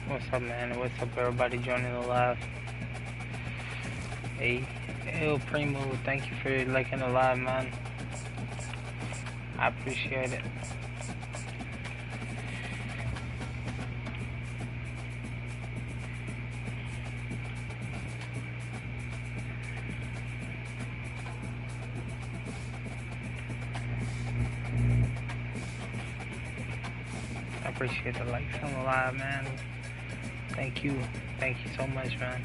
What's up, man? What's up, everybody joining the live? Hey, El Primo, thank you for liking the live, man. I appreciate it. I appreciate the likes on the live, man. Thank you so much, man.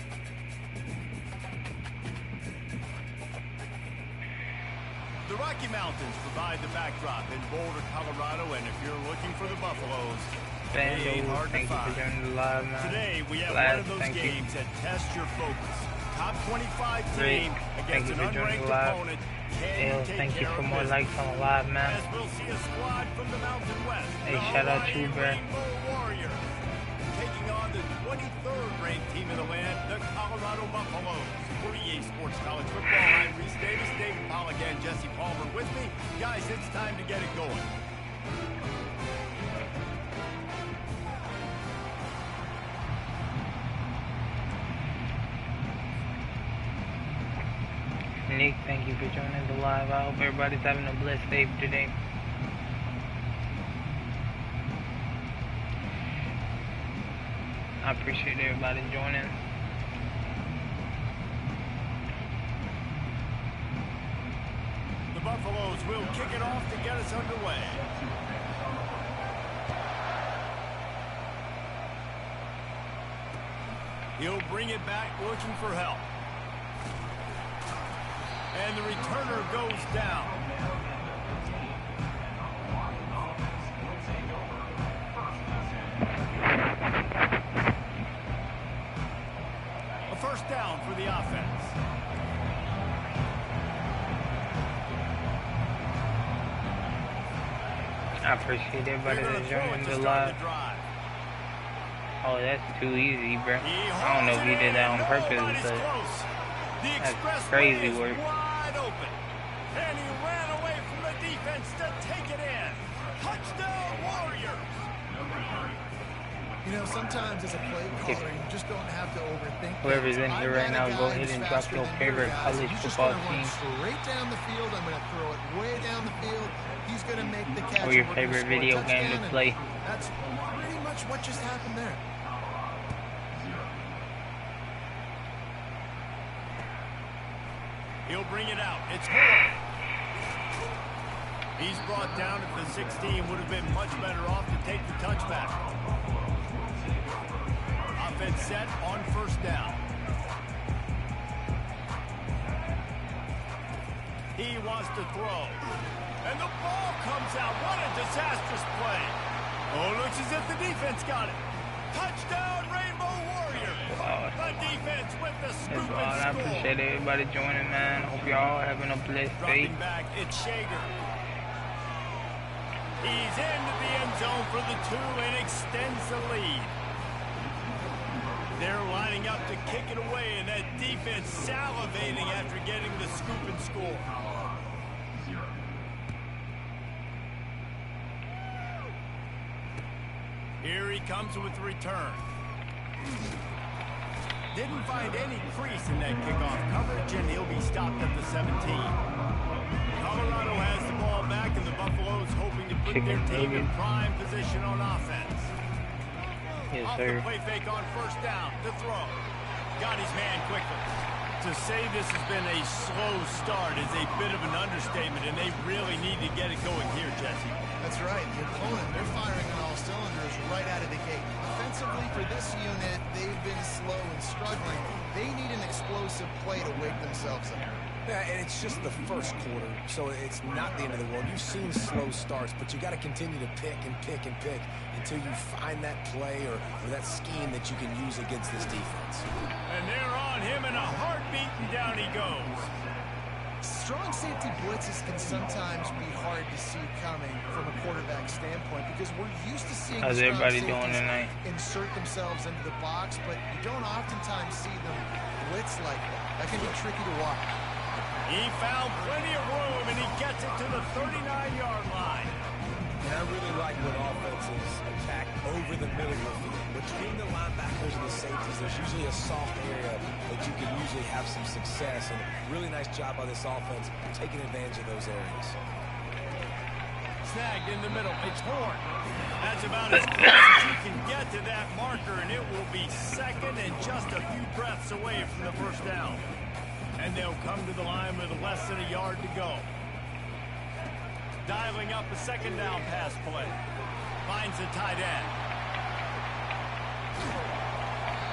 The Rocky Mountains provide the backdrop in Boulder, Colorado, and if you're looking for the Buffaloes, Thank you for joining the live, man. Today we have one of those games that tests your focus. Top 25 team against an unranked opponent. Thank you for more likes on the live, man. As we'll see a squad from the Mountain West. Hey, shout out to you, bro. Warriors taking on the 23rd ranked team in the land, the Colorado Buffaloes. For EA Sports College Football, I'm Reese Davis, David Pollock, and Jesse Palmer with me. Guys, it's time to get it going. Nick, thank you for joining the live. I hope everybody's having a blessed day today. I appreciate everybody joining. The Buffaloes will kick it off to get us underway. He'll bring it back looking for help. And the returner goes down. A first down for the offense. I appreciate everybody that's joining the live. Oh, that's too easy, bro. I don't know if he did that on purpose, but that's crazy work. Wide open. And he ran away from the defense to take it in. Touchdown, Warriors. You know, sometimes as a play caller, you just don't have to overthink. Whoever's in here right now, go ahead and drop your favorite college football team. Straight down the field. I'm going to throw it way down the field. He's going to make the catch. Or your favorite video game to play. That's pretty much what just happened there. He'll bring it out. It's Moore. He's brought down at the 16. Would have been much better off to take the touchback. Offense set on first down. He wants to throw. And the ball comes out. What a disastrous play. Oh, looks as if the defense got it. Touchdown, Rainbow Warriors. Wow. The defense with the scoop and score. I appreciate everybody joining, man. Hope y'all having a blessed day. Dropping back, it's Shager. He's into the end zone for the 2 and extends the lead. They're lining up to kick it away, and that defense salivating after getting the scoop and score. Here he comes with the return. Didn't find any crease in that kickoff coverage, and he'll be stopped at the 17. Colorado has the ball back, and the Buffaloes hoping to put their team in prime position on offense. Yes, Off sir. the play fake on first down to throw. Got his man quickly. To say this has been a slow start is a bit of an understatement, and they really need to get it going here, Jesse. That's right. The opponent, they're firing on all cylinders right out of the gate. Offensively, for this unit, they've been slow and struggling. They need an explosive play to wake themselves up. Yeah, and it's just the first quarter, so it's not the end of the world. You've seen slow starts, but you got to continue to pick and pick and pick until you find that play or that scheme that you can use against this defense. And they're on him in a heartbeat, and down he goes. Strong safety blitzes can sometimes be hard to see coming from a quarterback standpoint because we're used to seeing How's strong everybody safeties doing tonight? insert themselves into the box, but you don't oftentimes see them blitz like that. That can be tricky to watch. He found plenty of room, and he gets it to the 39-yard line. And I really like when offenses attack over the middle of the field. between the linebackers and the safeties, there's usually a soft area that you can usually have some success. And really nice job by this offense taking advantage of those areas. Snagged in the middle. It's Horn. That's about as close as you can get to that marker, and it will be second and just a few breaths away from the first down. And they'll come to the line with less than a yard to go. Dialing up a second down pass play. Finds the tight end.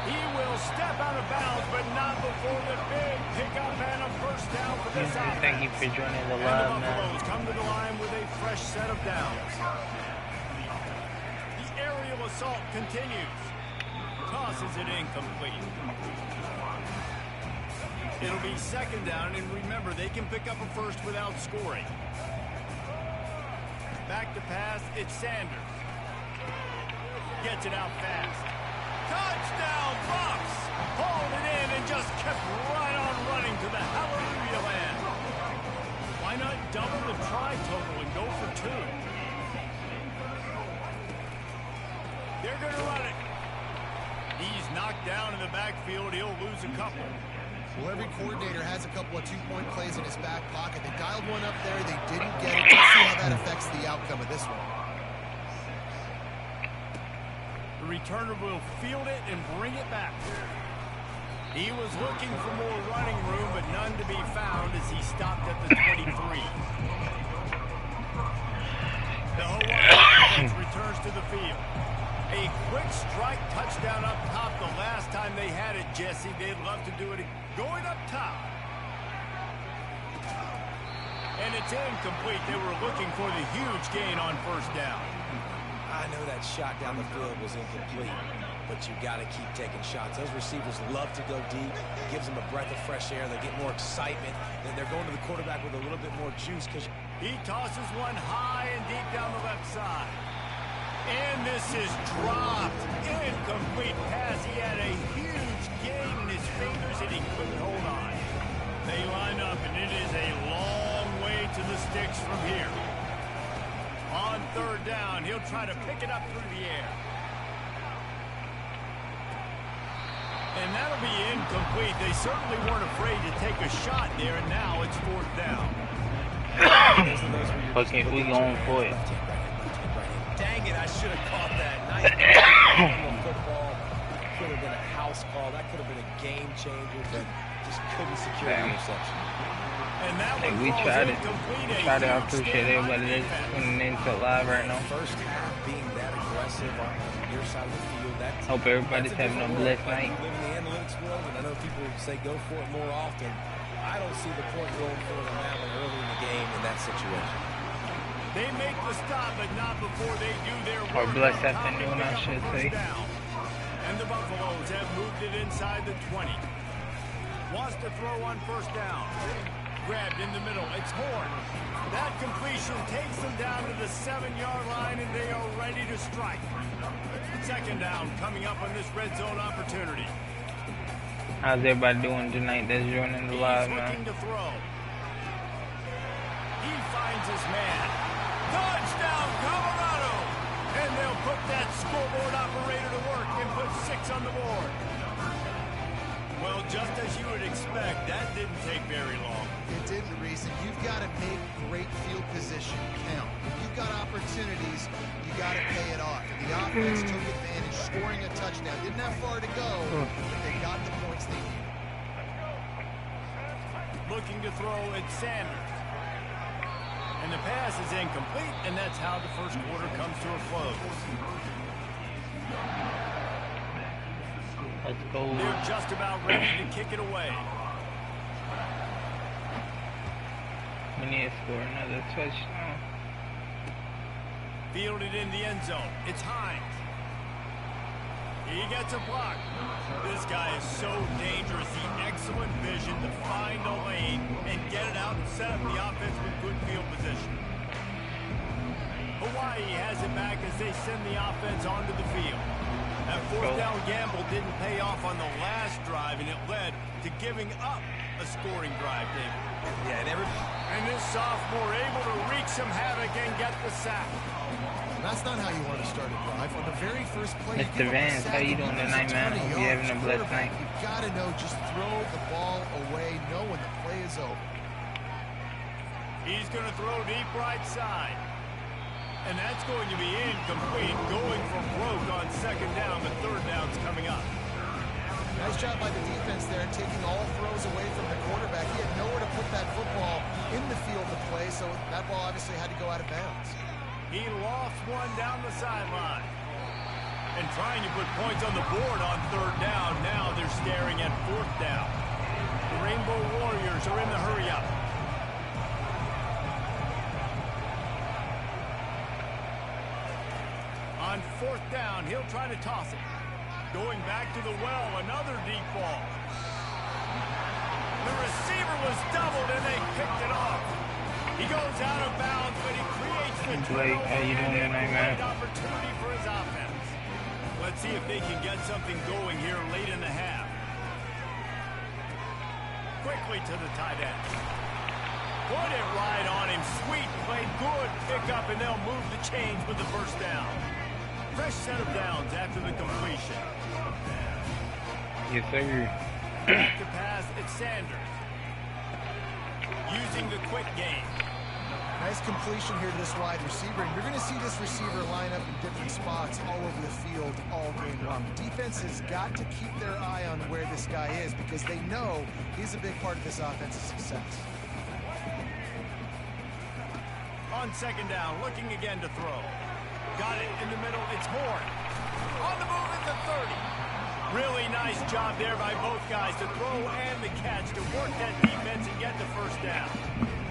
He will step out of bounds, but not before the big pickup and a first down for this offense. Thank you for joining the And live, the man. Buffaloes come to the line with a fresh set of downs. The aerial assault continues. Tosses it incomplete. It'll be second down, and remember, they can pick up a first without scoring. Back to pass, it's Sanders. Gets it out fast. Touchdown, Bucks! Hauled it in and just kept right on running to the hallelujah land. Why not double the try total and go for two? They're going to run it. He's knocked down in the backfield. He'll lose a couple. Well, every coordinator has a couple of two-point plays in his back pocket. They dialed one up there. They didn't get it. Let's see how that affects the outcome of this one. The returner will field it and bring it back. He was looking for more running room, but none to be found as he stopped at the 23. The Hawaii defense returns to the field. A quick strike touchdown up top the last time they had it, Jesse. They'd love to do it going up top. And it's incomplete. They were looking for the huge gain on first down. I know that shot down the field was incomplete, but you got to keep taking shots. Those receivers love to go deep. It gives them a breath of fresh air. They get more excitement. Then they're going to the quarterback with a little bit more juice. He tosses one high and deep down the left side. And this is dropped. Incomplete pass. He had a huge gain in his fingers and he couldn't hold on. They line up and it is a long way to the sticks from here. On third down, he'll try to pick it up through the air. And that'll be incomplete. They certainly weren't afraid to take a shot there, and now it's fourth down. Okay, we going for it. Dang it, I should have caught that. Nice football. Could have been a house call. That could have been a game changer, but just couldn't secure the interception. And that Hey, one we falls tried it. incomplete. We tried it. I appreciate everybody that's tuning into live right now. First half being that aggressive on your side of the field. Hope everybody's having a blessed night. You live in the analytics world, and I know people say go for it more often. I don't see the point going for it on that one early in the game in that situation. They make the stop, but not before they do their work. Or blessed afternoon, I should say. And the Buffaloes have moved it inside the 20. Wants to throw on first down. Grabbed in the middle. It's Horn. That completion takes them down to the 7-yard line, and they are ready to strike. Second down coming up on this red zone opportunity. How's everybody doing tonight that's joining the live, He's looking man? to throw. He finds his man. Touchdown, Colorado! And they'll put that scoreboard operator to work and put 6 on the board. Well, just as you would expect, that didn't take very long. It didn't, Reese. You've got to make great field position count. If you've got opportunities, you got to pay it off. And the offense took advantage, scoring a touchdown. Didn't have far to go, but they got the points they needed. Looking to throw at Sanders. And the pass is incomplete, and that's how the first quarter comes to a close. Let's go. They're just about ready to kick it away. We need to score another touchdown. Fielded in the end zone. It's Hines. He gets a block. This guy is so dangerous. The excellent vision to find a lane and get it out and set up the offense with good field position. Hawaii has it back as they send the offense onto the field. That fourth down gamble didn't pay off on the last drive, and it led to giving up a scoring drive, David. Yeah, and this sophomore able to wreak some havoc and get the sack. That's not how you want to start a drive. On the very first play, Mr. Vance, how you doing tonight, man? Hope you're having a blessed night. You gotta know, just throw the ball away, know when the play is over. He's going to throw deep right side. And that's going to be incomplete, going for broke on second down. The third down's coming up. Nice job by the defense there, taking all throws away from the quarterback. He had nowhere to put that football in the field to play, so that ball obviously had to go out of bounds. He lost one down the sideline. And trying to put points on the board on third down. Now they're staring at fourth down. The Rainbow Warriors are in the hurry-up. On fourth down, he'll try to toss it. Going back to the well, another deep ball. The receiver was doubled and they picked it off. He goes out of bounds, but he creates the turnover and a great opportunity for his offense. Let's see if they can get something going here late in the half. Quickly to the tight end. Put it right on him. Sweet play, good pickup, and they'll move the chains with the first down. Fresh set of downs after the completion. Yes, sir. Back to pass, it's Sanders. Using the quick game. Nice completion here to this wide receiver, and you're going to see this receiver line up in different spots all over the field all game long. Defense has got to keep their eye on where this guy is because they know he's a big part of this offense's success. On second down, looking again to throw. Got it in the middle, it's Horn. On the move at the 30. Really nice job there by both guys to throw and the catch to work that defense and get the first down.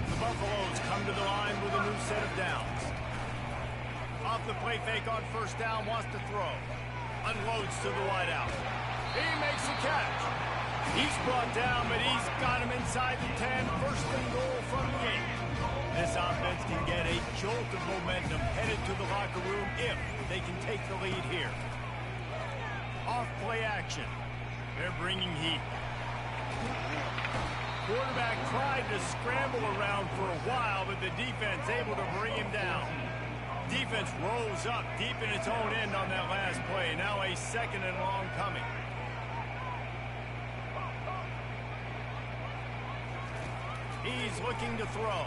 The Buffaloes come to the line with a new set of downs. Off the play fake on first down, wants to throw. Unloads to the wideout. He makes the catch. He's brought down, but he's got him inside the 10. First and goal from the 8. This offense can get a jolt of momentum headed to the locker room if they can take the lead here. Off play action. They're bringing heat. Quarterback tried to scramble around for a while, but the defense able to bring him down. Defense rose up deep in its own end on that last play. Now a second and long coming. He's looking to throw.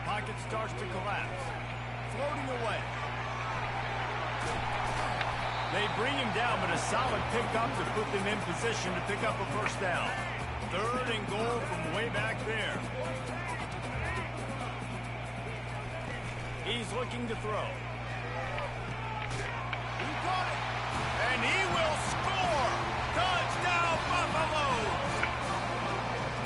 Pocket starts to collapse. Floating away. They bring him down, but a solid pickup to put them in position to pick up a first down. Third and goal from way back there. He's looking to throw. He got it. And he will score. Touchdown, Buffaloes.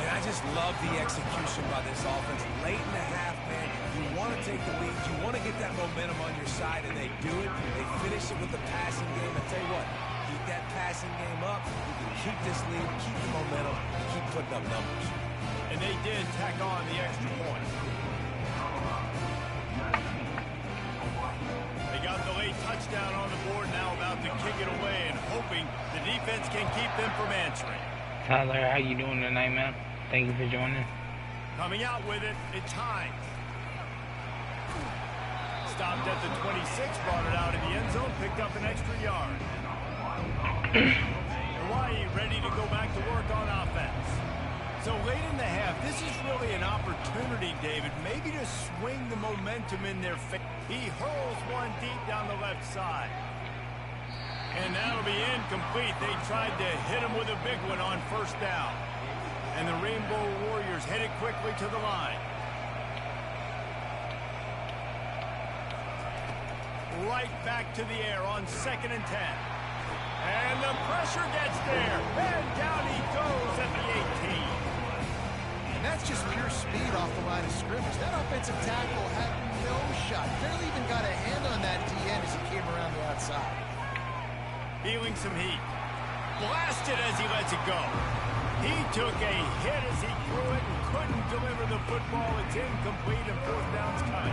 And I just love the execution by this offense. Late in the half, man, you want to take the lead. You want to get that momentum on your side, and they do it. They finish it with the passing game. I tell you what, keep that passing game up. You can keep this lead, keep the momentum, and keep putting up numbers. And they did tack on the extra point. They got the late touchdown on the board, now about to kick it away and hoping the defense can keep them from answering. Tyler, how you doing tonight, man? Thank you for joining. Coming out with it, it's Hines. Stopped at the 26, brought it out in the end zone, picked up an extra yard. Hawaii ready to go back to work on offense. So late in the half, this is really an opportunity, David, maybe to swing the momentum in their favor. He hurls one deep down the left side. And that'll be incomplete. They tried to hit him with a big one on first down. And the Rainbow Warriors headed quickly to the line. Right back to the air on 2nd and 10. And the pressure gets there. And down he goes at the 18. And that's just pure speed off the line of scrimmage. That offensive tackle had no shot. Barely even got a hand on that DN as he came around the outside. Feeling some heat. Blasted as he lets it go. He took a hit as he threw it and couldn't deliver the football. It's incomplete and fourth down's coming.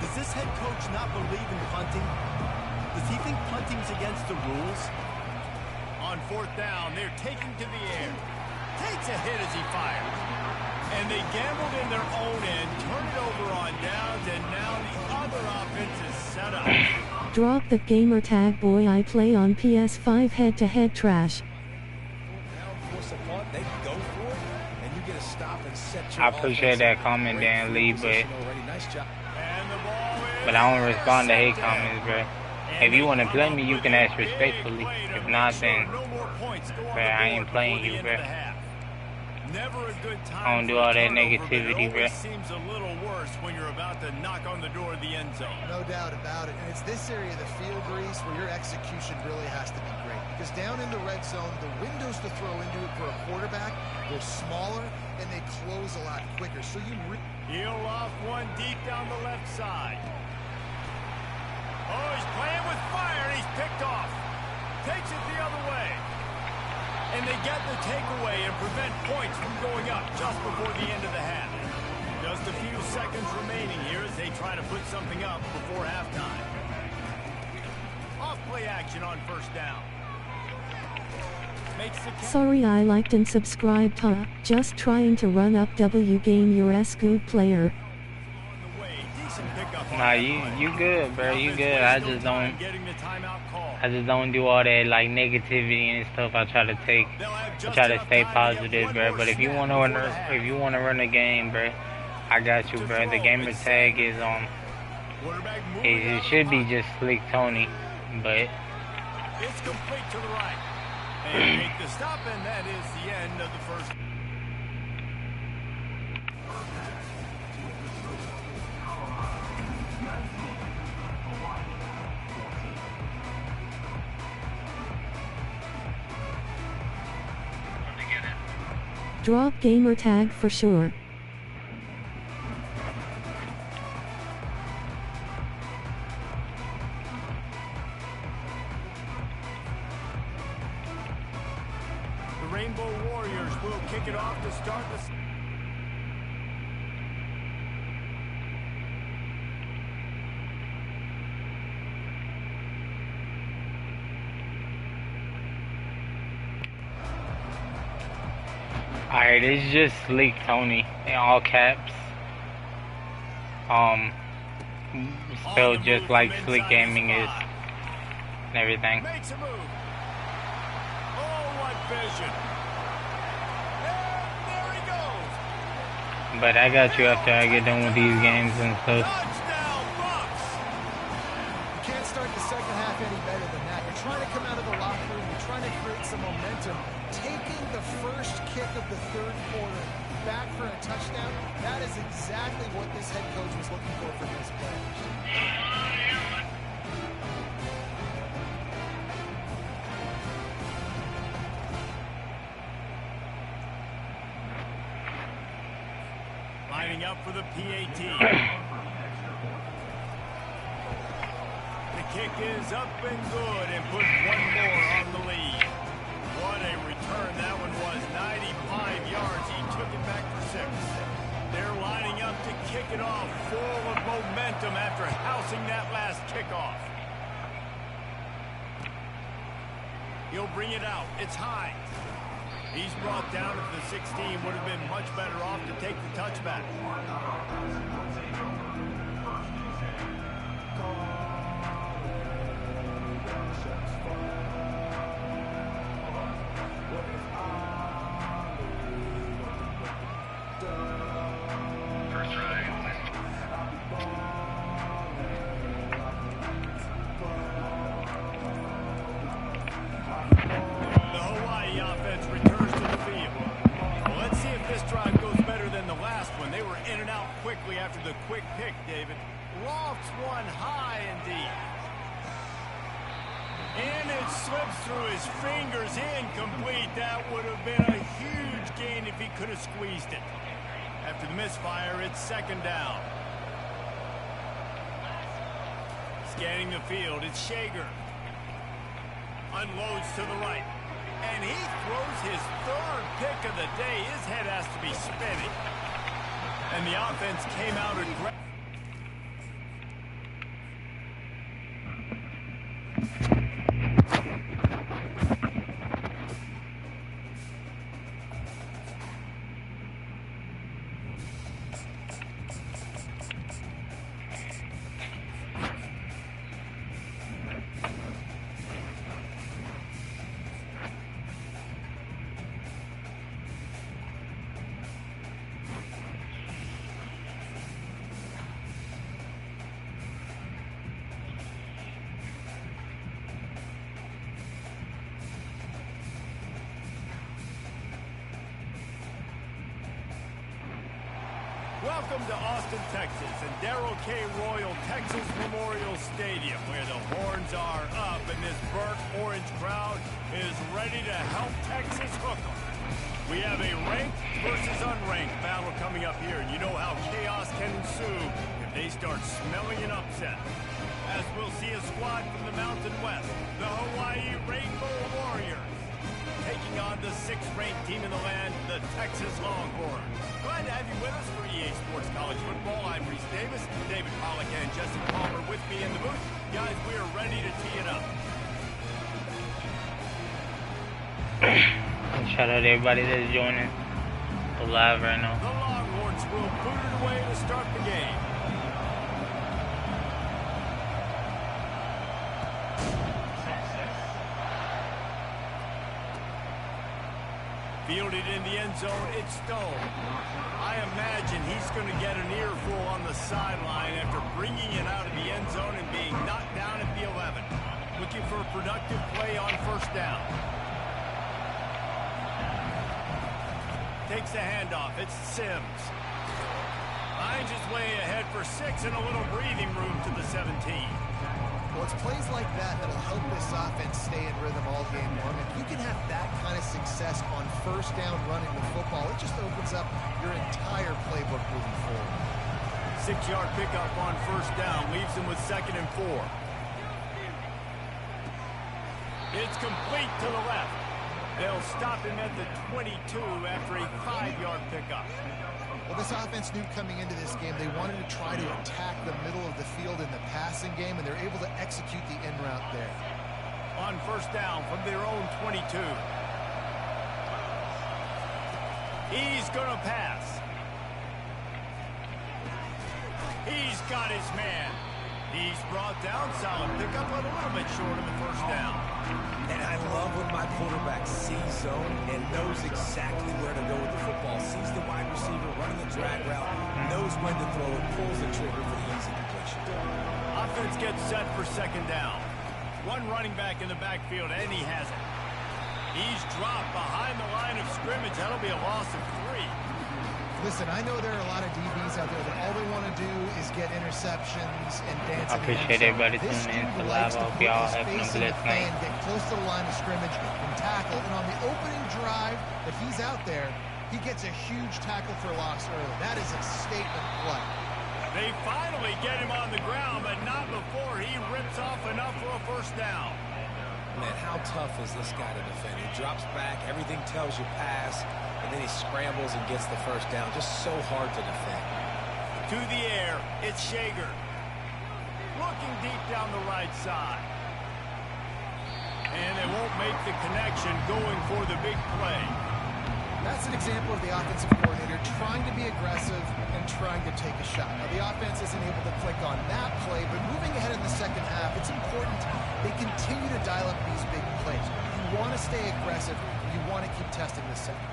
Does this head coach not believe in punting? Does he think punting's against the rules? On fourth down, they're taking to the air. Takes a hit as he fires. And they gambled in their own end, turn it over on downs, and now the other offense is set up. Drop the gamer tag, boy. I play on PS5 head-to-head trash. I appreciate that comment, Dan Lee, but I don't respond to hate comments, bro. If you want to play me, you can ask respectfully. If not, then, bro, I ain't playing you, bro. Never a good time. I don't do all that negativity, bro. It seems a little worse when you're about to knock on the door of the end zone. No doubt about it. And it's this area of the field, Grease, where your execution really has to be great. Because down in the red zone, the windows to throw into it for a quarterback, they're smaller and they close a lot quicker. So you He'll off one deep down the left side. Oh, he's playing with fire and he's picked off. Takes it the other way. And they get the takeaway and prevent points from going up just before the end of the half. Just a few seconds remaining here as they try to put something up before halftime. Off play action on first down. Sorry I liked and subscribed, huh? Just trying to run up W game, you're a good player. Nah, you good, bro. You good. I just don't do all that like negativity and stuff. I try to stay positive, bro. But if you wanna run a game, bro, I got you, bro. The gamer tag is it should be just Slick Tony, but it's complete to the right. And make the stop, and that is the end of the first. Drop gamer tag for sure. The Rainbow Warriors will kick it off to start this. Alright, it's just Slick Tony in all caps. Spelled just like Slick Gaming is and everything. Makes a move. Oh, what vision. And there he goes. But I got you after I get done with these games and stuff. Touchdown, Bucks. You can't start the second half any better than that. You're trying to come out of the locker room. You're trying to create some momentum. Taking the first kick of the third quarter back for a touchdown, that is exactly what this head coach was looking for from his players. Lining up for the PAT. The kick is up and good and puts one more on the lead. What a return that one was. 95 yards. He took it back for 6. They're lining up to kick it off, full of momentum after housing that last kickoff. He'll bring it out. It's Hines. He's brought down at the 16. Would have been much better off to take the touchback. After the quick pick, David. Lofts one high and deep. And it slips through his fingers, incomplete. That would have been a huge gain if he could have squeezed it. After the misfire, it's second down. Scanning the field, it's Shager. Unloads to the right. And he throws his third pick of the day. His head has to be spinning. And the offense came out aggressive. Welcome to Austin, Texas, and Darrell K. Royal Texas Memorial Stadium, where the horns are up and this burnt orange crowd is ready to help Texas hook 'em. We have a ranked versus unranked battle coming up here, and you know how chaos can ensue if they start smelling an upset. As we'll see a squad from the Mountain West, the Hawaii Rainbow Warriors, taking on the 6th-ranked team in the land, the Texas Longhorns. Glad to have you with us for EA Sports College Football. I'm Reese Davis, David Pollack and Jesse Palmer with me in the booth. Guys, we are ready to tee it up. Shout out to everybody that's joining the live right now. The Longhorns will boot it away to start the game. Fielded in the end zone, it's Stone. I imagine he's going to get an earful on the sideline after bringing it out of the end zone and being knocked down at the 11. Looking for a productive play on first down. Takes the handoff, it's Sims. Finds his way ahead for 6 and a little breathing room to the 17. Well, it's plays like that that'll help this offense stay in rhythm all game long. If you can have that kind of success on first down running the football, it just opens up your entire playbook moving forward. 6-yard pickup on first down, leaves him with 2nd and 4. It's complete to the left. They'll stop him at the 22 after a 5-yard pickup. Well, this offense knew coming into this game they wanted to try to attack the middle of the field in the passing game, and they're able to execute the in route there. On first down from their own 22. He's going to pass. He's got his man. He's brought down, solid pickup, but a little bit short of the first down. And I love when my quarterback sees zone and knows exactly where to go with the football. Sees the wide receiver running the drag route, knows when to throw it, pulls the trigger for the easy completion. Offense gets set for 2nd down. One running back in the backfield, and he has it. He's dropped behind the line of scrimmage. That'll be a loss of 3. Listen, I know there are a lot of DBs out there that all they want to do is get interceptions and dance. I appreciate everybody tuning in to live. I hope y'all having a blessed night. Get close to the line of scrimmage and tackle. And on the opening drive that he's out there, he gets a huge tackle for loss early. That is a statement play. They finally get him on the ground, but not before he rips off enough for a first down. Man, how tough is this guy to defend? He drops back, everything tells you pass, and then he scrambles and gets the first down. Just so hard to defend. To the air, it's Shager. Looking deep down the right side. And they won't make the connection going for the big play. That's an example of the offensive coordinator trying to be aggressive and trying to take a shot. Now, the offense isn't able to click on that play, but moving ahead in the second half, it's important they continue to dial up these big plays. You want to stay aggressive. You want to keep testing this second.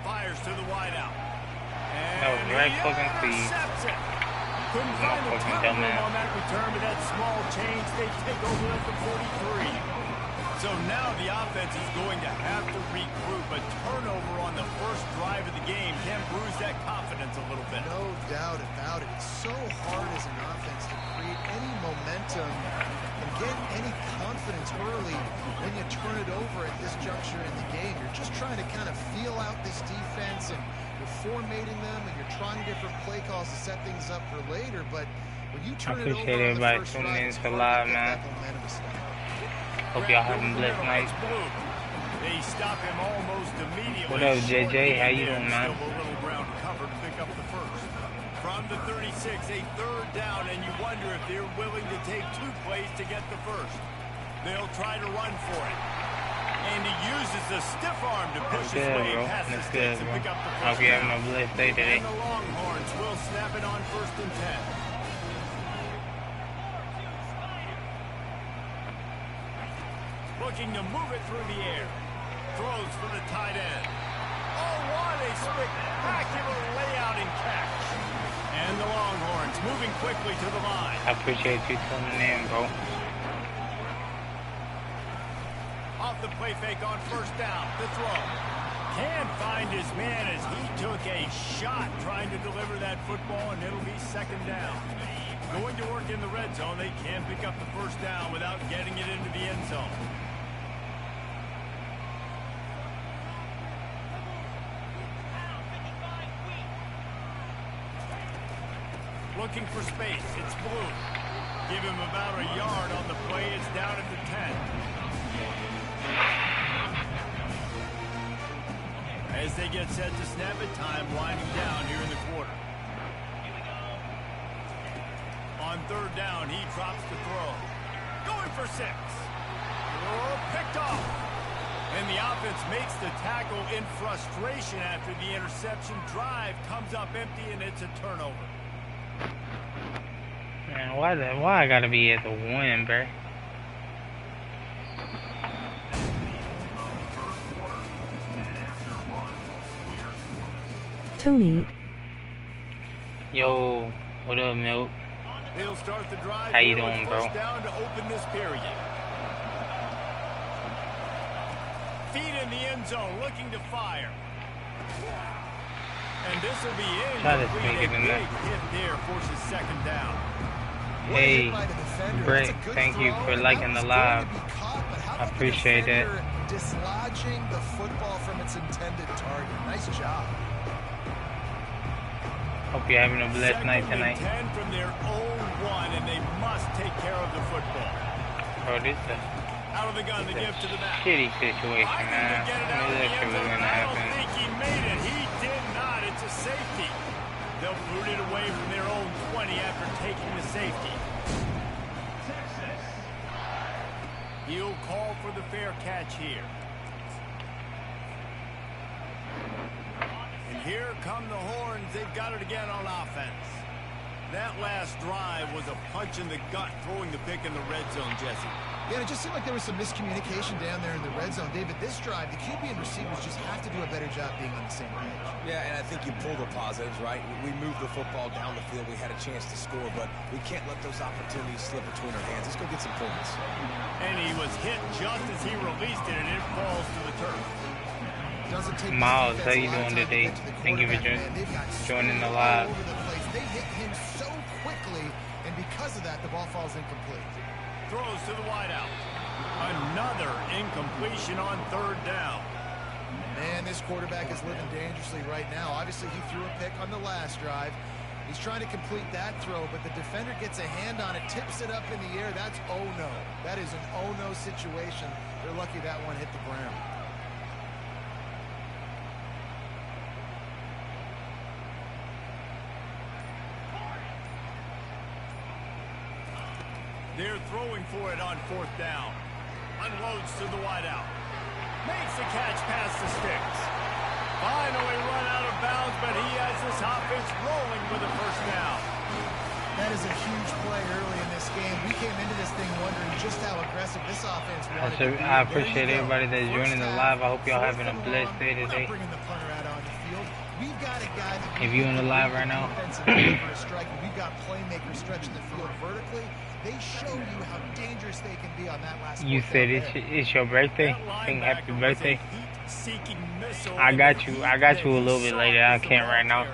Fires to the wideout. That was right fucking clean. Couldn't find the turnover on that return, but that small change, they take over at the 43. So now the offense is going to have to regroup. A turnover on the first drive of the game can bruise that confidence a little bit. No doubt about it. It's so hard as an offense to create any momentum and get any confidence early when you turn it over at this juncture in the game. You're just trying to kind of feel out this defense, and you're formatting them, and you're trying different play calls to set things up for later. But when you turn it over on the first drive, it's hard to get that momentum to start. Hope y'all having a blessed night. They stop him almost immediately. What up, JJ? How you doing, man? Still a little ground to cover to pick up the first. From the 36, a 3rd down, and you wonder if they're willing to take 2 plays to get the first. They'll try to run for it. And he uses the stiff arm to push his way past the sticks and pick up the first. Hope you're having a blessed day today. And the Longhorns will snap it on 1st and 10. Looking to move it through the air. Throws for the tight end. Oh, what a spectacular layout and catch. And the Longhorns moving quickly to the line. I appreciate you tuning in, bro. Off the play fake on first down. The throw. Can't find his man as he took a shot trying to deliver that football, and it'll be second down. Going to work in the red zone, they can pick up the first down without getting it into the end zone. Looking for space. It's Blue. Give him about a yard on the play. It's down at the 10. As they get set to snap it, time winding down here in the quarter. On third down, he drops the throw. Going for 6. Oh, picked off. And the offense makes the tackle in frustration after the interception. Drive comes up empty, and it's a turnover. Man, why I gotta be at the 1, bro? Tony. Yo, what up, Milk? They'll start the drive. How you doing, bro? First down to open this period. Feet in the end zone, looking to fire. And this will be in. Try to sneak it in there. Hit there forces second down. Hey, Brett, thank you for liking the live. I appreciate that. Dislodging the football from its intended target. Nice job. Hope you're having a blessed night tonight. 10 from their own 1, and they must take care of the football. Bro, this is Out of the gun, the give to the back. shitty situation, man. I knew that shit was gonna I happen. don't think he made it. He did not. It's a safety. They'll boot it away from their own 20 after taking the safety. He'll call for the fair catch here. And here come the horns. They've got it again on offense. That last drive was a punch in the gut, throwing the pick in the red zone, Jesse. Yeah, it just seemed like there was some miscommunication down there in the red zone. David, this drive, the QB and receivers just have to do a better job being on the same page. Yeah, and I think you pull the positives, right? We moved the football down the field. We had a chance to score, but we can't let those opportunities slip between our hands. Let's go get some points. And he was hit just as he released it, and it falls to the turf. Doesn't take Miles, how you a lot of doing time to today? get to the Thank you for quarterback, man. They've got joining the speed live. all over the place. They hit him so quickly, and because of that, the ball falls incomplete. Throws to the wideout. Another incompletion on third down. Man, this quarterback is living dangerously right now. Obviously, he threw a pick on the last drive. He's trying to complete that throw, but the defender gets a hand on it, tips it up in the air. That's oh-no. That is an oh-no situation. They're lucky that one hit the ground. They're throwing for it on fourth down. Unloads to the wideout. Makes the catch past the sticks. Finally run out of bounds, but he has this offense rolling with a first down. That is a huge play early in this game. We came into this thing wondering just how aggressive this offense wanted to be. I appreciate everybody that's joining the live. I hope y'all having a blessed day today. We've got a guy that If you in the live right now, we've got playmakers stretching the field vertically. They show you how dangerous they can be on that last. you said it's your birthday. Sing happy birthday. I got you a little bit later. I can't right now.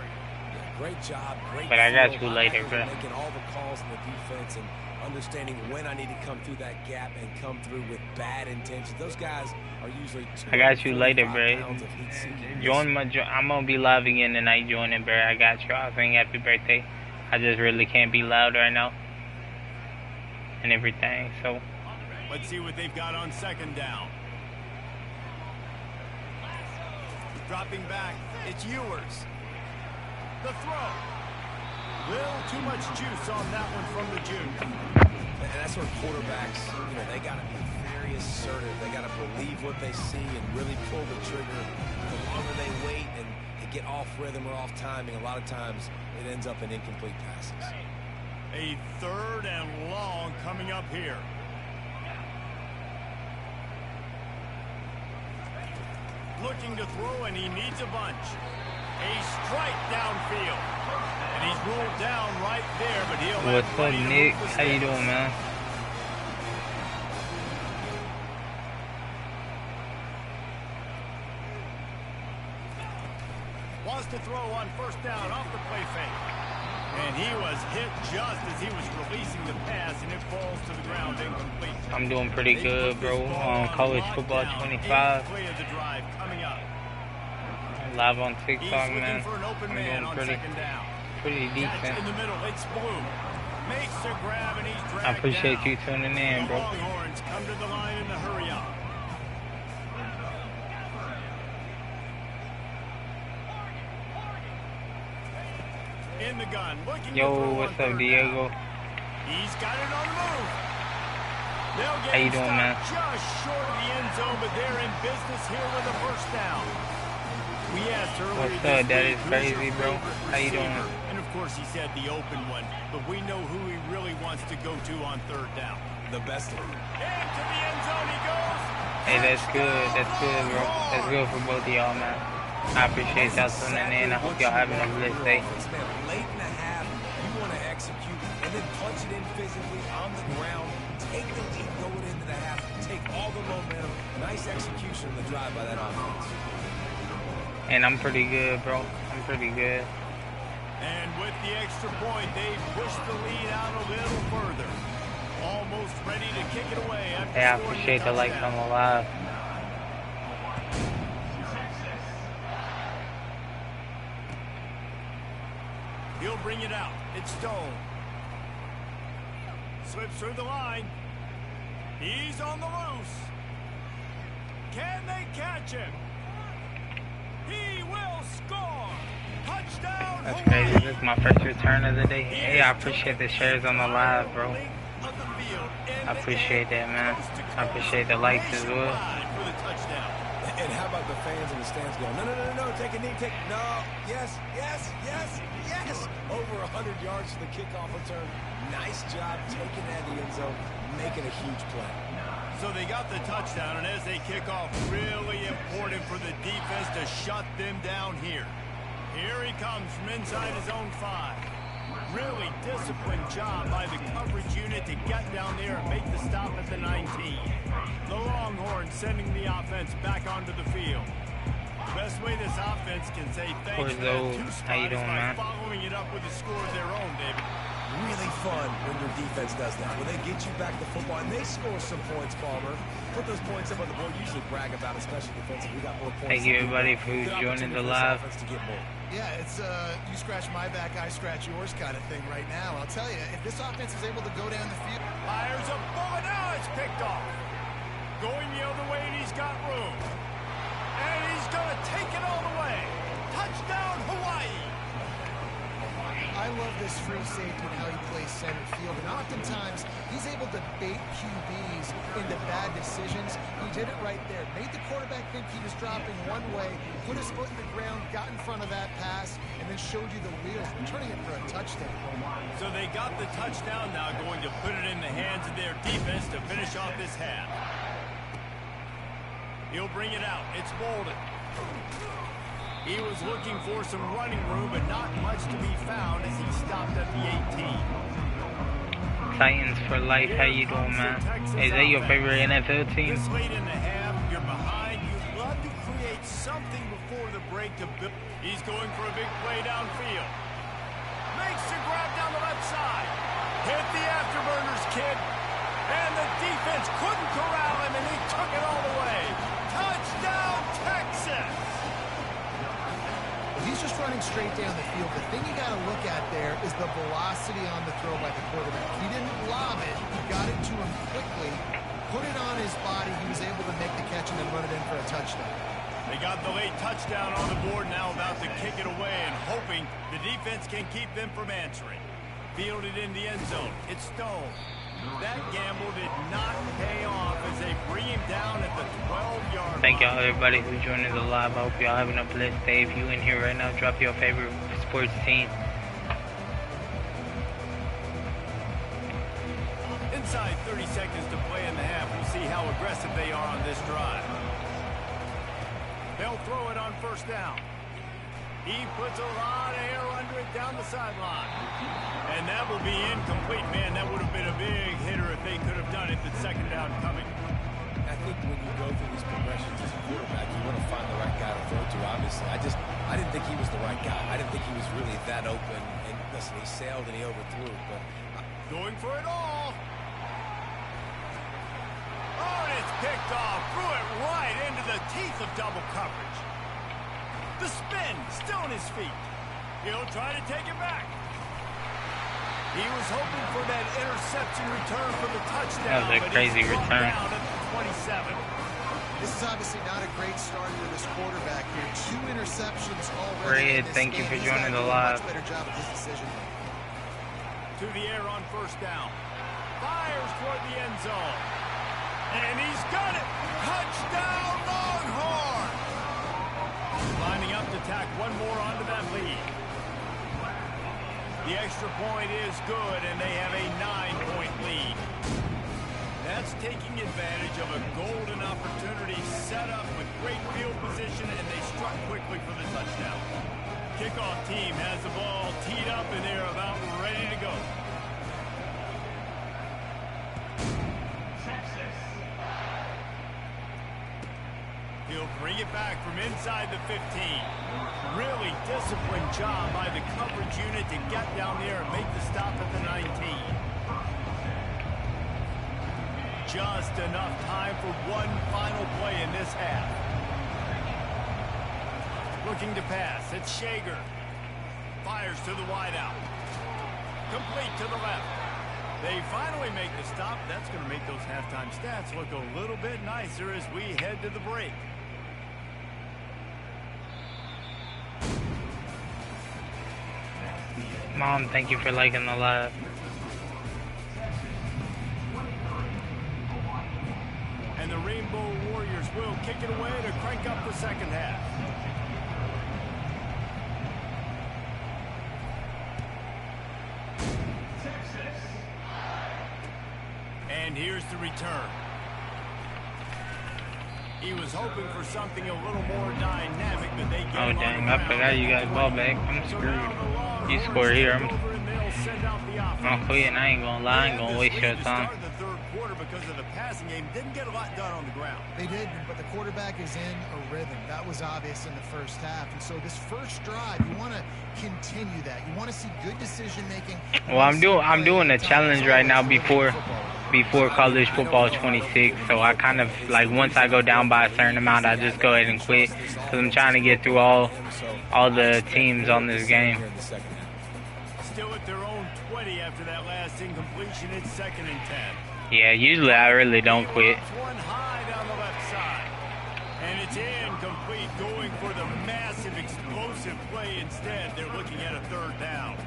Great job. Great But I got field. you later, bro. Making all the calls in the defense and understanding when I need to come through that gap and come through with bad intentions. Those guys are usually. I got you later, bro. pounds of heat seeking. I'm gonna be live again tonight. Join it, bro. I got you. I'll sing happy birthday. I just really can't be loud right now and everything. So Let's see what they've got on second down. Dropping back, it's Ewers. The throw. Little too much juice on that one from the juice. And that's where quarterbacks, they got to be very assertive. They got to believe what they see and really pull the trigger. The longer they wait and they get off rhythm or off timing, a lot of times it ends up in incomplete passes. A third and long coming up here. Looking to throw, and he needs a bunch. A strike downfield. And he's rolled down right there, but he'll have what's up, plenty of Nick? room to How you stay. doing, man? wants to throw on first down off the play fake. And he was hit just as he was releasing the pass, and it falls to the ground incomplete. I'm doing pretty good, bro. On college football 25. Play of the drive coming up. Live on TikTok, man. For an open I'm man doing on second down. pretty decent. In the middle, it's Blue. Makes a grab and he's dragged I appreciate down. you tuning in, bro. The Longhorns come to the line in the hurry up. In the gun, looking to Yo, throw what's on up, third Diego? down. He's got it on the move. They'll get How you him doing, man? stopped just short of the end zone, but they're in business here with a first down. We asked earlier What's this up? That week, is who's crazy, your bro. favorite How you doing? receiver? And of course, he said the open one, but we know who he really wants to go to on third down. The best of them. Into the end zone he goes. Hey, that's good. That's good, bro. That's good for both of y'all, man. I appreciate y'all tuning in. I hope y'all having a blessed day. Man, late in the half, you want to execute and then punch it in physically on the ground. Take the lead going into the half. Take all the momentum. Nice execution on the drive by that offense. And I'm pretty good, bro. I'm pretty good. And with the extra point, they push the lead out a little further. Almost ready to kick it away. Hey, I appreciate the likes on the live. He'll bring it out. It's Stone. Slips through the line. He's on the loose. Can they catch him? He will score. Touchdown. That's crazy. This is my first return of the day. Hey, I appreciate the shares on the live, bro. I appreciate that, man. I appreciate the likes as well. And how about the fans in the stands going, no, no, no, no, take a knee, no, yes, yes, yes, yes. Over 100 yards to the kickoff return. Nice job taking that in the end zone, making a huge play. So they got the touchdown, and as they kick off, really important for the defense to shut them down here. Here he comes from inside his own 5. Really disciplined job by the coverage unit to get down there and make the stop at the 19. The Longhorns sending the offense back onto the field. Best way this offense can say thanks for that 2 spot is by following it up with a score of their own, David. Really fun when your defense does that. When they get you back the football and they score some points, Palmer. Put those points up on the board. Usually brag about, especially defensive. We got more points. Thank you, everybody, for joining the live. Yeah, it's you scratch my back, I scratch yours kind of thing right now. I'll tell you, if this offense is able to go down the field. Fires a bullet. Now it's picked off. Going the other way, and he's got room. And he's going to take it all the way. Touchdown, Hawaii. I love this free safety and how he plays center field, and oftentimes he's able to bait QBs into bad decisions. He did it right there. Made the quarterback think he was dropping one way, put his foot in the ground, got in front of that pass, and then showed you the wheels, returning it for a touchdown. So they got the touchdown, now going to put it in the hands of their defense to finish off this half. He'll bring it out. It's Bolden. He was looking for some running room, but not much to be found as he stopped at the 18. Titans for life. How you doing, man? Is that your favorite NFL team? This late in the half, you're behind. You'd love to create something before the break to build. He's going for a big play downfield. Makes a grab down the left side. Hit the afterburners, kid. And the defense couldn't corral him, and he took it all the way. Touchdown, Texas! He's just running straight down the field. The thing you got to look at there is the velocity on the throw by the quarterback. He didn't lob it. He got it to him quickly, put it on his body. He was able to make the catch and then run it in for a touchdown. They got the late touchdown on the board, now about to kick it away and hoping the defense can keep them from answering. Fielded in the end zone. It's Stone. That gamble did not pay off as they bring him down at the 12-yard line. Thank y'all, everybody who's joining the live. I hope y'all having a blessed day. If you in here right now, drop your favorite sports team. Inside 30 seconds to play in the half. We'll see how aggressive they are on this drive. They'll throw it on first down. He puts a lot of air under it down the sideline. And that will be incomplete. Man, that would have been a big hitter if they could have done it. The second down coming. I think when you go through these progressions as a quarterback, you want to find the right guy to throw to, obviously. I didn't think he was the right guy. I didn't think he was really that open. And listen, he sailed and he overthrew. But going for it all. Oh, and it's picked off. Threw it right into the teeth of double coverage. The spin, still on his feet. He'll try to take it back. He was hoping for that interception return for the touchdown. That was a crazy return. Down at the 27. This is obviously not a great start for this quarterback here. 2 interceptions already. Red, thank you for joining the live. Much better job at this decision. To the air on first down. Fires toward the end zone. And he's got it. Touchdown, Longhorn. Lining up to tack one more onto that lead. The extra point is good, and they have a 9-point lead. That's taking advantage of a golden opportunity set up with great field position, and they struck quickly for the touchdown. Kickoff team has the ball teed up, and they're about ready to go. He'll bring it back from inside the 15. Really disciplined job by the coverage unit to get down there and make the stop at the 19. Just enough time for one final play in this half. Looking to pass. It's Shager. Fires to the wideout. Complete to the left. They finally make the stop. That's going to make those halftime stats look a little bit nicer as we head to the break. Mom, thank you for liking the live. And the Rainbow Warriors will kick it away to crank up the second half. And here's the return. He was hoping for something a little more dynamic, but they get Oh dang, I forgot you got ball back. I'm screwed. You score here, I'm quitting. I ain't gonna lie, I ain't gonna waste your time. The third quarter because of the passing game didn't get a lot done on the ground. They did, but the quarterback is in a rhythm. That was obvious in the first half. And so this first drive, you want to continue that. You want to see good decision making. Well, I'm doing a challenge right now before college football 26. So I kind of like once I go down by a certain amount, I just go ahead and quit because I'm trying to get through all the teams on this game. Still at their own 20 after that last incompletion. It's 2nd and 10. Yeah, usually I really don't quit. One high down the left side. And it's incomplete, going for the massive explosive play instead. They're looking at a 3rd down.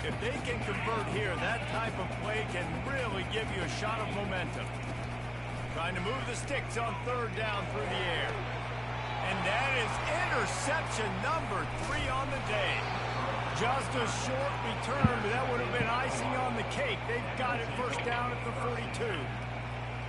If they can convert here, that type of play can really give you a shot of momentum. Trying to move the sticks on 3rd down through the air. And that is interception number 3 on the day. Just a short return, but that would have been icing on the cake. They've got it first down at the 42.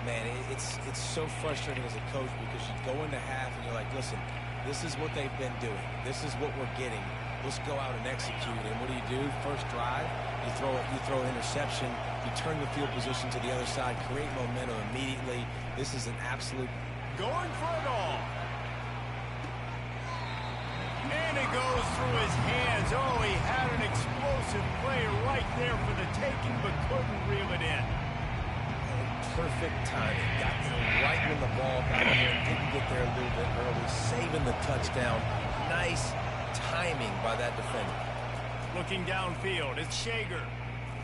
Man, it's so frustrating as a coach because you go into half and you're like, listen, this is what they've been doing. This is what we're getting. Let's go out and execute. And what do? First drive, you throw an interception, you turn the field position to the other side, create momentum immediately. This is an absolute going for it all. And it goes through his hands. Oh, he had an explosive play right there for the taking, but couldn't reel it in. Perfect timing. Got there right when the ball got there. Didn't get there a little bit early. Saving the touchdown. Nice timing by that defender. Looking downfield, it's Shager.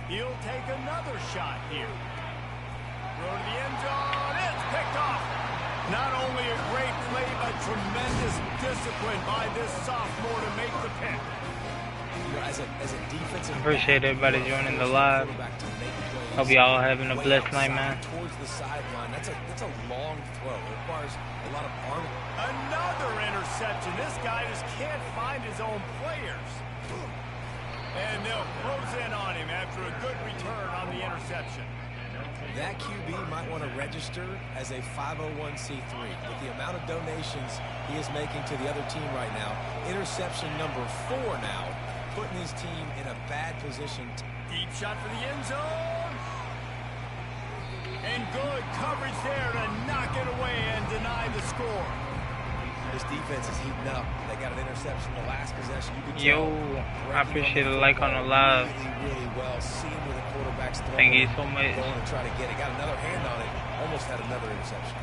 He'll take another shot here. Throw to the end zone. It's picked off. Not only a great play, but tremendous discipline by this sophomore to make the pick. You know, as a defensive Appreciate everybody joining the live. Hope y'all having a blessed night, man. Towards the sideline, that's a long throw. It requires a lot of arm. Another interception. This guy just can't find his own players. And they'll close in on him after a good return on the interception. That QB might want to register as a 501c3. With the amount of donations he is making to the other team right now, interception number 4 now, putting his team in a bad position. Deep shot for the end zone. And good coverage there to knock it away and deny the score. This defense is heating up. They got an interception the last possession. You could Yo, I appreciate a like on the live. Really well. Seeing where the quarterback's throwing. Thank you so much. Going to try to get it. Got another hand on it. Almost had another interception.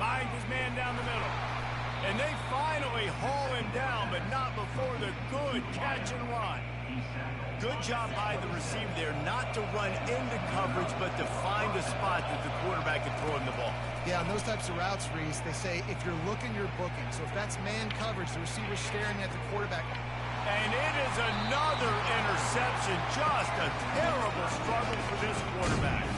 Finds his man down the middle. And they finally haul him down, but not before the good catch and run. Good job by the receiver there, not to run into coverage, but to find a spot that the quarterback can throw him the ball. Yeah, on those types of routes, Reese, they say if you're looking, you're booking. So if that's man coverage, the receiver's staring at the quarterback. And it is another interception. Just a terrible struggle for this quarterback.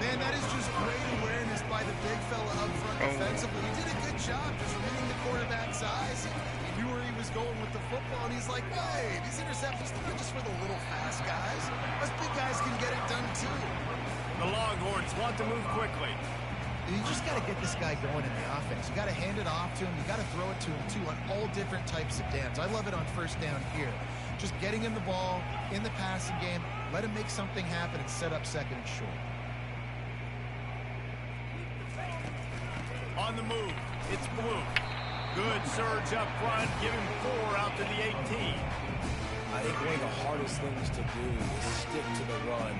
Man, that is just great awareness by the big fella up front defensively. He did a good job just reading the quarterback's eyes. He knew where he was going with the football, and he's like, hey, these interceptions are just for the little fast guys. Us big guys can get it done too. The Longhorns want to move quickly. You just got to get this guy going in the offense. You got to hand it off to him. You got to throw it to him too on all different types of downs. I love it on first down here. Just getting him the ball in the passing game. Let him make something happen and set up second and short. On the move, it's Blue. Good surge up front, give him 4 out to the 18. I think one of the hardest things to do is stick to the run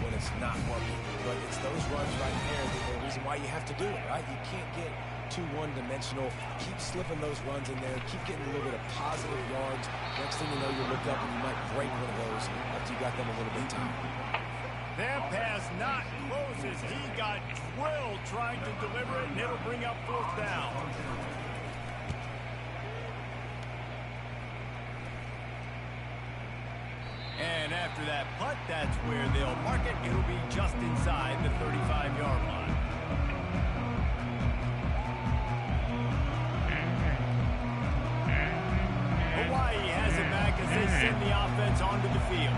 when it's not working. But it's those runs right there that are the reason why you have to do it, right? You can't get too one-dimensional. Keep slipping those runs in there. Keep getting a little bit of positive yards. Next thing you know, you look up and you might break one of those after you got them a little bit tired. That pass not close as he got drilled trying to deliver it, and it'll bring up 4th down. And after that punt, that's where they'll mark it. It'll be just inside the 35-yard line. Hawaii has it back as they send the offense onto the field.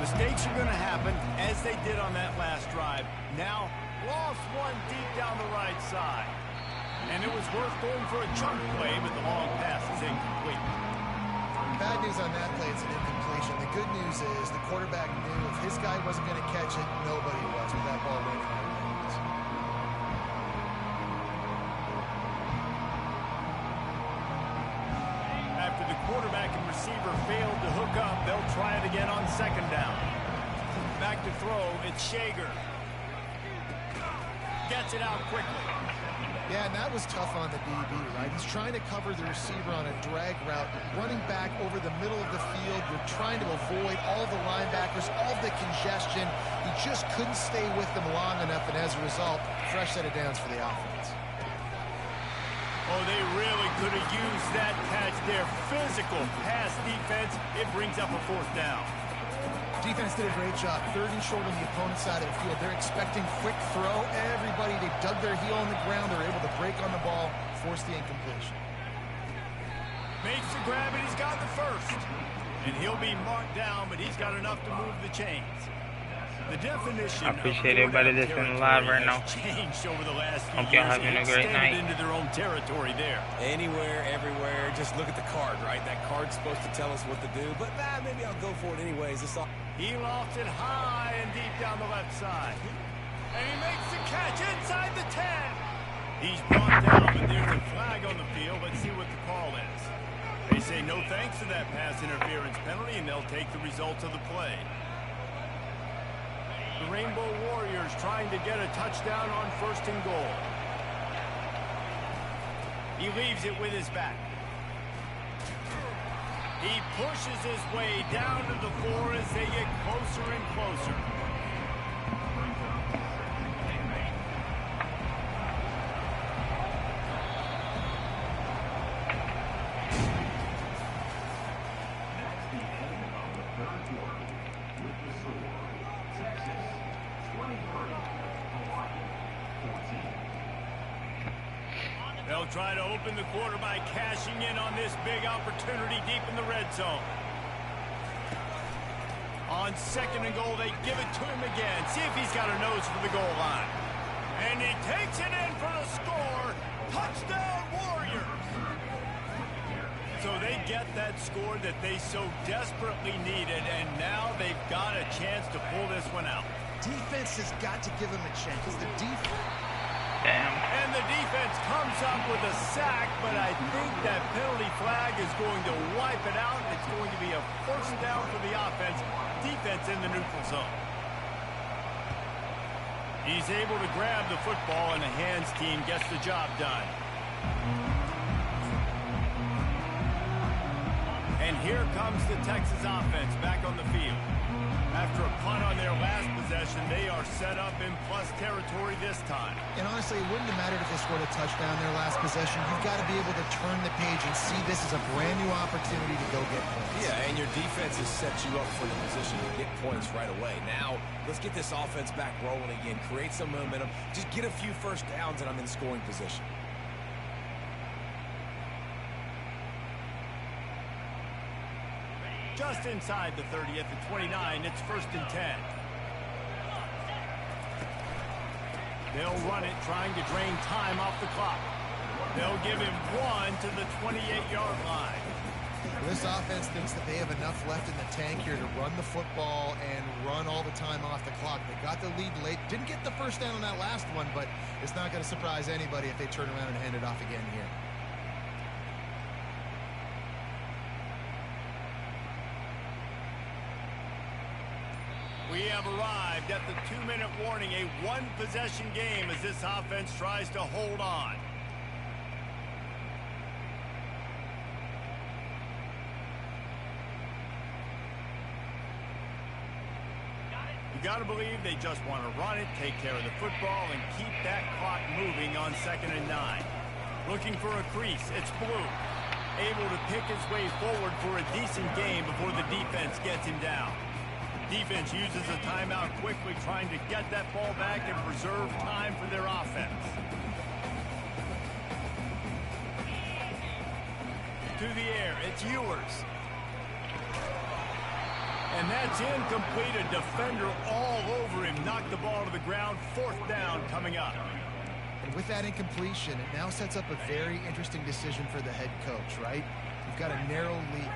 Mistakes are going to happen, as they did on that last drive. Now, lost one deep down the right side. And it was worth going for a chunk play, but the long pass is incomplete. Bad news on that play, it's an incompletion. The good news is the quarterback knew if his guy wasn't going to catch it, nobody was with that ball landing on the hands. After the quarterback and receiver failed to hook up, they'll try it again on 2nd down. Back to throw, it's Shager. Gets it out quickly. Yeah, and that was tough on the DB, right? He's trying to cover the receiver on a drag route, running back over the middle of the field. You're trying to avoid all the linebackers, all the congestion. He just couldn't stay with them long enough, and as a result, fresh set of downs for the offense. Oh, they really could have used that catch there. Physical pass defense. It brings up a 4th down. Defense did a great job. 3rd and short on the opponent's side of the field. They're expecting quick throw. Everybody, they dug their heel on the ground. They're able to break on the ball, force the incompletion. Makes the grab, and he's got the 1st. And he'll be marked down, but he's got enough to move the chains. The definition I appreciate everybody that's in live right now. Changed over the last few Hope y'all years. having a great night. Into their own territory there. Anywhere, everywhere. Just look at the card, right? That card's supposed to tell us what to do. But maybe I'll go for it anyways. It's all. He lofts it high and deep down the left side. And he makes the catch inside the 10. He's brought down, but there's a flag on the field. Let's see what the call is. They say no thanks to that pass interference penalty, and they'll take the results of the play. The Rainbow Warriors trying to get a touchdown on 1st and goal. He leaves it with his back. He pushes his way down to the floor as they get closer and closer. They'll try to open the quarter by cashing in on this big opportunity deep in the red zone. On 2nd and goal, they give it to him again. See if he's got a nose for the goal line. And he takes it in for the score. Touchdown, Warriors! So they get that score that they so desperately needed, and now they've got a chance to pull this one out. Defense has got to give him a chance. The defense. Damn. And the defense comes up with a sack, but I think that penalty flag is going to wipe it out. It's going to be a first down for the offense. Defense in the neutral zone. He's able to grab the football, and the hands team gets the job done. And here comes the Texas offense back on the field. After a punt on their last possession, they are set up in plus territory this time. And honestly, it wouldn't have mattered if they scored a touchdown their last possession. You've got to be able to turn the page and see this as a brand new opportunity to go get points. Yeah, and your defense has set you up for the position to get points right away. Now, let's get this offense back rolling again. Create some momentum. Just get a few first downs, and I'm in scoring position. Just inside the 30 at the 29, it's 1st and 10. They'll run it, trying to drain time off the clock. They'll give him 1 to the 28-yard line. This offense thinks that they have enough left in the tank here to run the football and run all the time off the clock. They got the lead late. Didn't get the first down on that last one, but it's not going to surprise anybody if they turn around and hand it off again here. We have arrived at the 2-minute warning, a one-possession game as this offense tries to hold on. You got to believe they just want to run it, take care of the football, and keep that clock moving on 2nd and 9. Looking for a crease, it's Blue. Able to pick his way forward for a decent game before the defense gets him down. Defense uses a timeout quickly, trying to get that ball back and preserve time for their offense. To the air, it's Ewers. And that's incomplete. A defender all over him. Knocked the ball to the ground. 4th down coming up. And with that incompletion, it now sets up a very interesting decision for the head coach, right? You've got a narrow lead.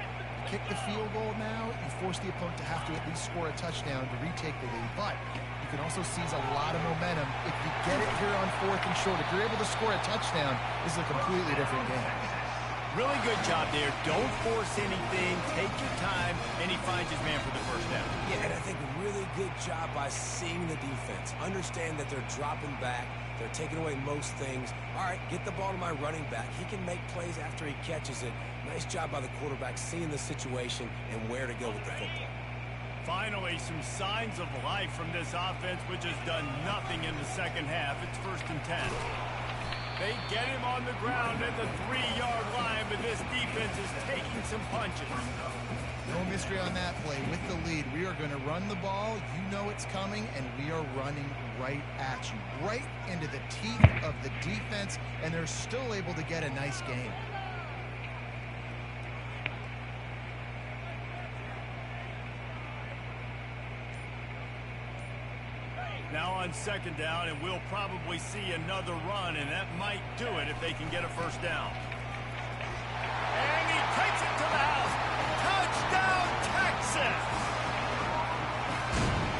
Kick the field goal now, you force the opponent to have to at least score a touchdown to retake the lead. But you can also seize a lot of momentum if you get it here on 4th and short. If you're able to score a touchdown, this is a completely different game. Really good job there. Don't force anything. Take your time, and he finds his man for the first down. Yeah, and I think really good job by seeing the defense. Understand that they're dropping back. They're taking away most things. All right, get the ball to my running back. He can make plays after he catches it. Nice job by the quarterback seeing the situation and where to go with the football. Finally, some signs of life from this offense, which has done nothing in the second half. It's 1st and 10. They get him on the ground at the 3-yard line, but this defense is taking some punches. No mystery on that play. With the lead, we are going to run the ball. You know it's coming, and we are running right at you. Right into the teeth of the defense, and they're still able to get a nice game. Now on 2nd down, and we'll probably see another run, and that might do it if they can get a first down. And he takes it to the house. Touchdown, Texas!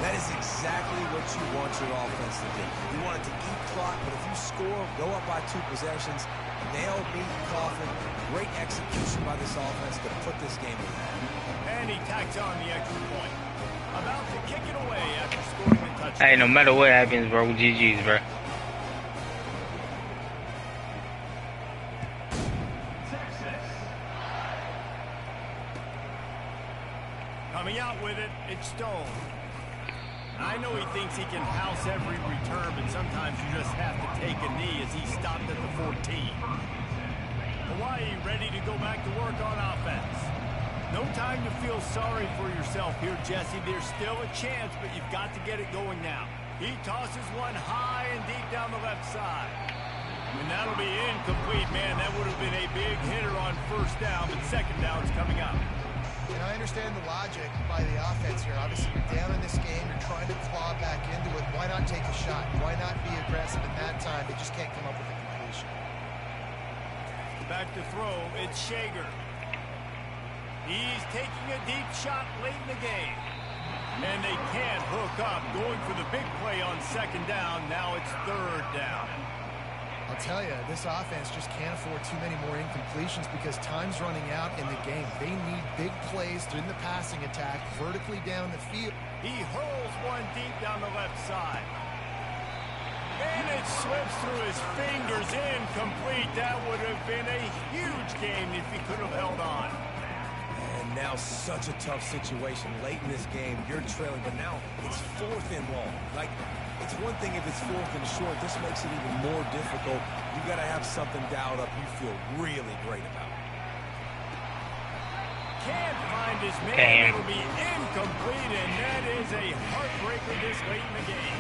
That is exactly what you want your offense to do. You want it to eat clock, but if you score, go up by 2 possessions, nail, beat, coffin. Great execution by this offense to put this game away. And he tacks on the extra point. About to kick it away after scoring the touchdown. Hey, no matter what happens, bro, GG's, bro. Coming out with it, it's Stone. I know he thinks he can house every return, but sometimes you just have to take a knee as he stopped at the 14. Hawaii ready to go back to work on offense. No time to feel sorry for yourself here, Jesse. There's still a chance, but you've got to get it going now. He tosses one high and deep down the left side. And that'll be incomplete, man. That would have been a big hitter on 1st down, but 2nd down's coming up. And I understand the logic by the offense here. Obviously, you're down in this game. You're trying to claw back into it. Why not take a shot? Why not be aggressive at that time? They just can't come up with a completion. Back to throw. It's Shager. He's taking a deep shot late in the game. And they can't hook up. Going for the big play on 2nd down. Now it's 3rd down. I'll tell you, this offense just can't afford too many more incompletions because time's running out in the game. They need big plays in the passing attack, vertically down the field. He hurls one deep down the left side. And it slips through his fingers, incomplete. That would have been a huge game if he could have held on. And now such a tough situation. Late in this game, you're trailing, but now it's 4th and long. Like, it's one thing if it's 4th and short. This makes it even more difficult. You got to have something dialed up you feel really great about. Can't find his man. It'll be incomplete, and that is a heartbreaker this late in the game.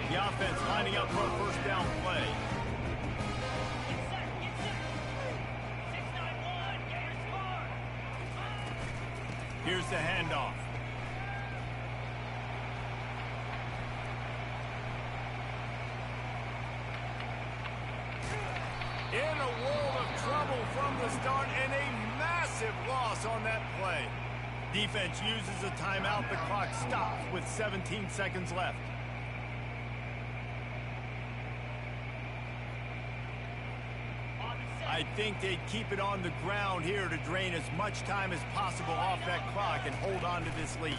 The offense lining up for a first down play. Here's the handoff. In a world of trouble from the start, and a massive loss on that play. Defense uses a timeout. The clock stops with 17 seconds left. I think they'd keep it on the ground here to drain as much time as possible off that clock and hold on to this lead.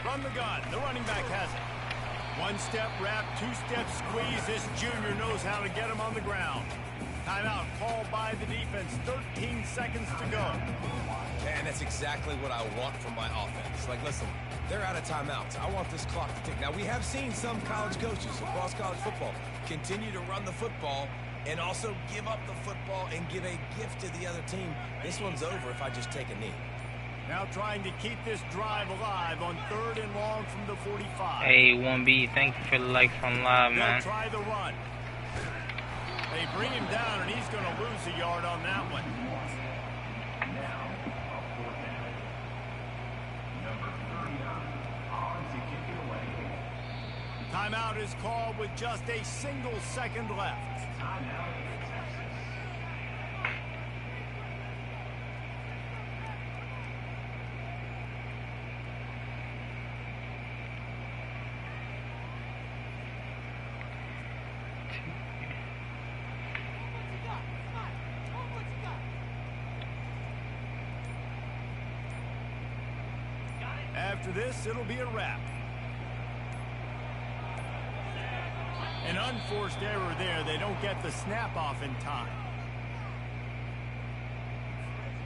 From the gun, the running back has it. One-step wrap, two-step squeeze. This junior knows how to get him on the ground. Timeout called by the defense. 13 seconds to go. Man, that's exactly what I want from my offense. Like, listen, they're out of timeouts. I want this clock to tick. Now, we have seen some college coaches across college football continue to run the football and also give up the football and give a gift to the other team. This one's over if I just take a knee. Now trying to keep this drive alive on 3rd and long from the 45. Hey, 1B, thank you for the likes on live, man. They'll try the run. They bring him down, and he's going to lose a yard on that one. Timeout is called with just a single second left. After this, it'll be a wrap. An unforced error there. They don't get the snap off in time.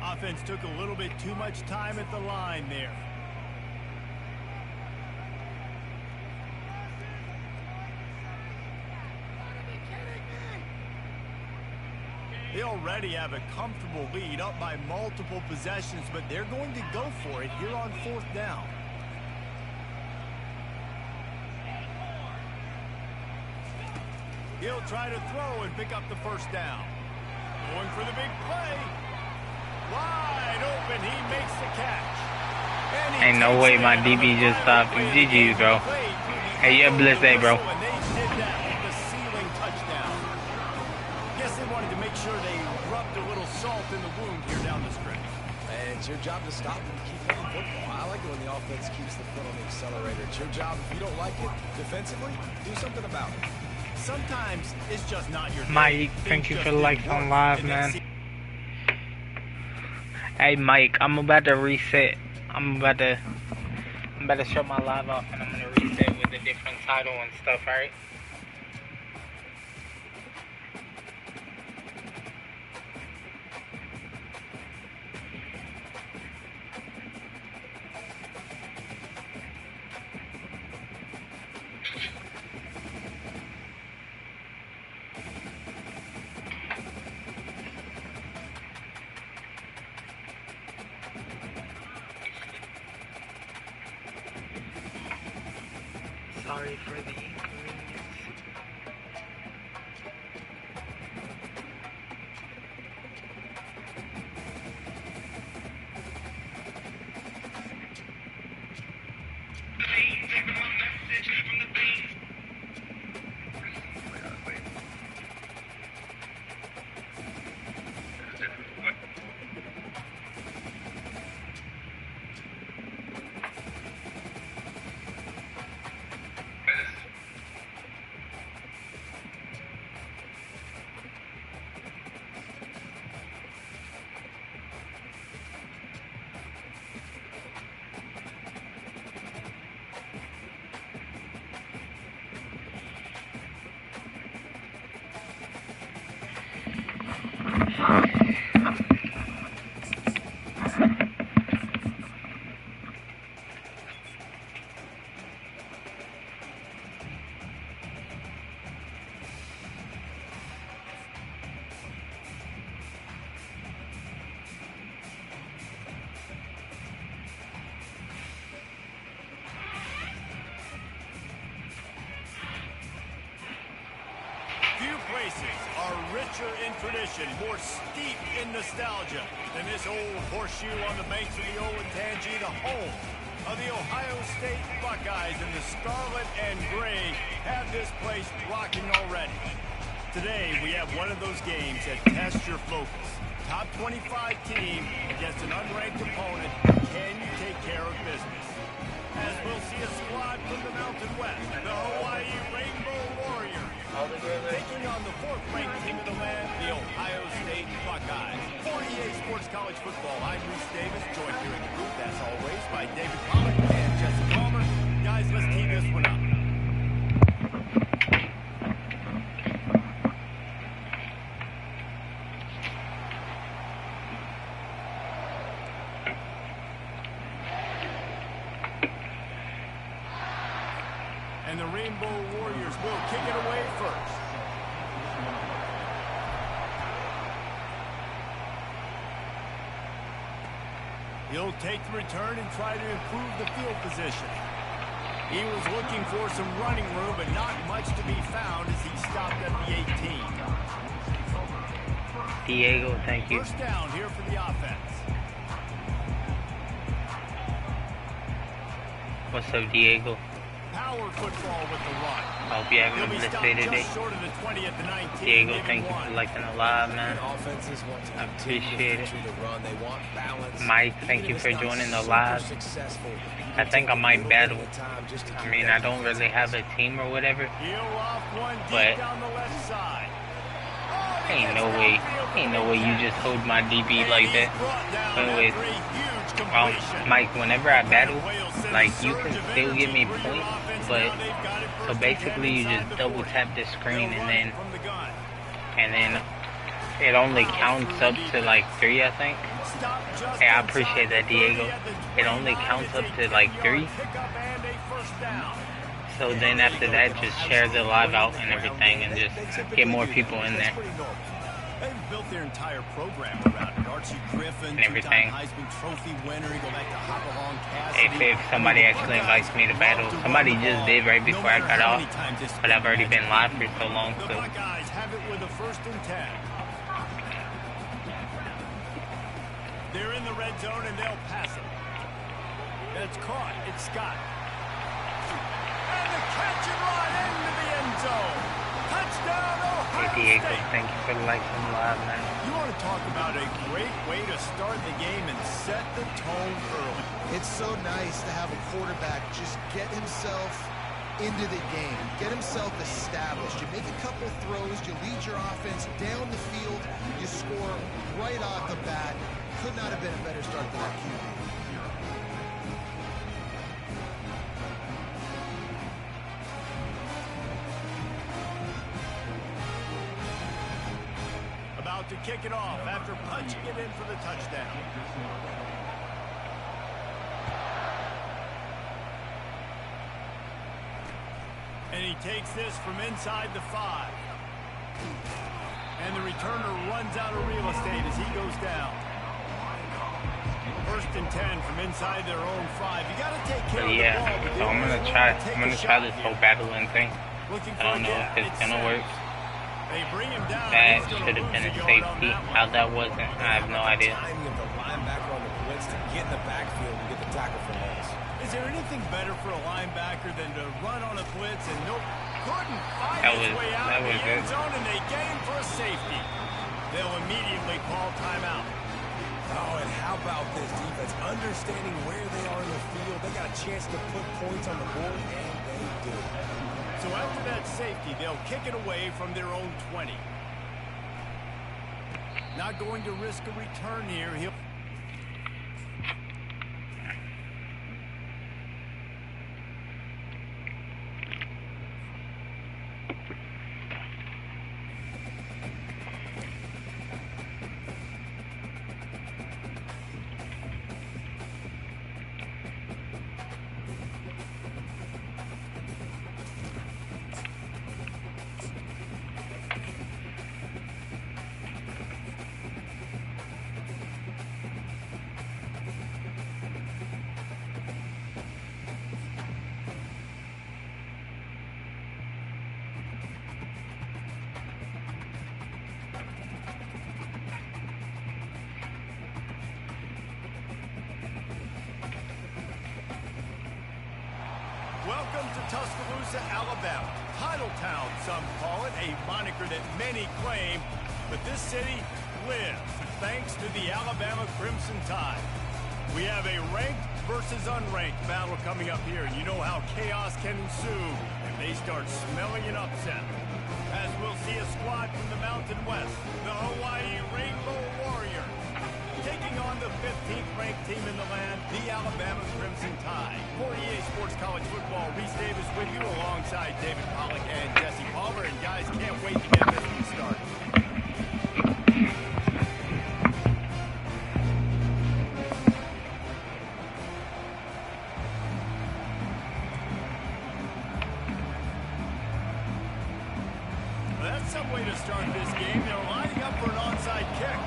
Offense took a little bit too much time at the line there. They already have a comfortable lead, up by multiple possessions, but they're going to go for it here on 4th down. He'll try to throw and pick up the first down. Going for the big play. Wide open, he makes the catch. Ain't no way my DB just stopped. GG, bro. Hey, you have a blessed day, bro. And they did that with the ceiling touchdown. Guess they wanted to make sure they rubbed a little salt in the wound here down the stretch. And it's your job to stop them, keep playing football. I like it when the offense keeps the foot on the accelerator. It's your job, if you don't like it defensively, do something about it. Sometimes it's just not your Mike, thank you for the likes on live, man. Hey, Mike, I'm about to reset. I'm about to shut my live off, and I'm gonna reset with a different title and stuff, alright? Sorry for the inconvenience. Few places are richer in tradition, more steep in nostalgia than this old horseshoe on the banks of the Olentangy, the home of the Ohio State Buckeyes, and the scarlet and gray have this place rocking already. Today, we have one of those games that tests your focus. Top 25 team against an unranked opponent. Can you take care of business? As we'll see a squad from the Mountain West, the Hawaii Rainbow Warriors, taking on the fourth-ranked team of the land, the Ohio State Buckeyes. For EA Sports College Football, I'm Reese Davis, joined here in the booth, as always, by David Pollock and Jesse Palmer. Guys, let's tee this one up. And the Rainbow Warriors will kick it away first. He'll take the return and try to improve the field position. He was looking for some running room, but not much to be found as he stopped at the 18. Diego, thank you. First down here for the offense. What's up, Diego? Power football with the run. I hope you're having a He'll be blessed stopped day today. just short of the 20 at the 19. Diego, maybe thank you one. for liking the live, man. Offenses want to I continue to appreciate it. feature the run. They want balance. Mike, thank you for joining the live. I think I might battle. I mean, I don't really have a team or whatever, He'll off one deep but down the left side. ain't no way you just hold my DB like that. Anyways, Mike, whenever I battle, like, you can still give me points, but so basically you just double tap the screen and then it only counts up to like 3, I think. Hey, I appreciate that, Diego. It only counts up to like 3. So then after that, just share the live out and everything and just get more people in there. They've built their entire program around it. Archie Griffin, And everything. two-time Heisman Trophy winner. You go back to Hopalong Cassidy. If somebody actually invites me to battle, somebody just did right before I got off, but I've already been live for so long, The so Buckeyes have it with a 1st and 10. They're in the red zone and they'll pass it. It's caught. It's Scott. And the catch and run into the end zone. Touchdown, Ohio hey Diego, State. thank you for liking the live, man. You want to talk about a great way to start the game and set the tone early. It's so nice to have a quarterback just get himself into the game, get himself established. You make a couple throws, you lead your offense down the field, you score right off the bat. Could not have been a better start than that QB. About to kick it off after punching it in for the touchdown. And he takes this from inside the 5. And the returner runs out of real estate as he goes down. 1st and 10 from inside their own 5. You got to take care But of yeah, the ball. but so I'm gonna try this whole battling thing. I don't know if it's gonna work. They bring him down. That He's gonna should have lose been a yard on safety. that one. How that wasn't, I have no idea. Timing of the linebacker on the blitz to get in the backfield and get the tackle for loss. Is there anything better for a linebacker than to run on a blitz and couldn't find That his was- way out that of was the end it. zone, and they get him for a safety. They'll immediately call timeout. Oh, and how about this defense? Understanding where they are in the field. They got a chance to put points on the board, and they do. So after that safety, they'll kick it away from their own 20. Not going to risk a return here. He'll Welcome to Tuscaloosa, Alabama. Titletown, some call it, a moniker that many claim, but this city lives thanks to the Alabama Crimson Tide. We have a ranked versus unranked battle coming up here, and you know how chaos can ensue if they start smelling an upset. As we'll see a squad from the Mountain West, the Hawaii Rainbow Warriors, taking on the 15th ranked team in the land, the Alabama Crimson Tide. For EA Sports College Football, Reese Davis with you alongside David Pollack and Jesse Palmer. And guys, can't wait to get this one started. Well, that's some way to start this game. They're lining up for an onside kick.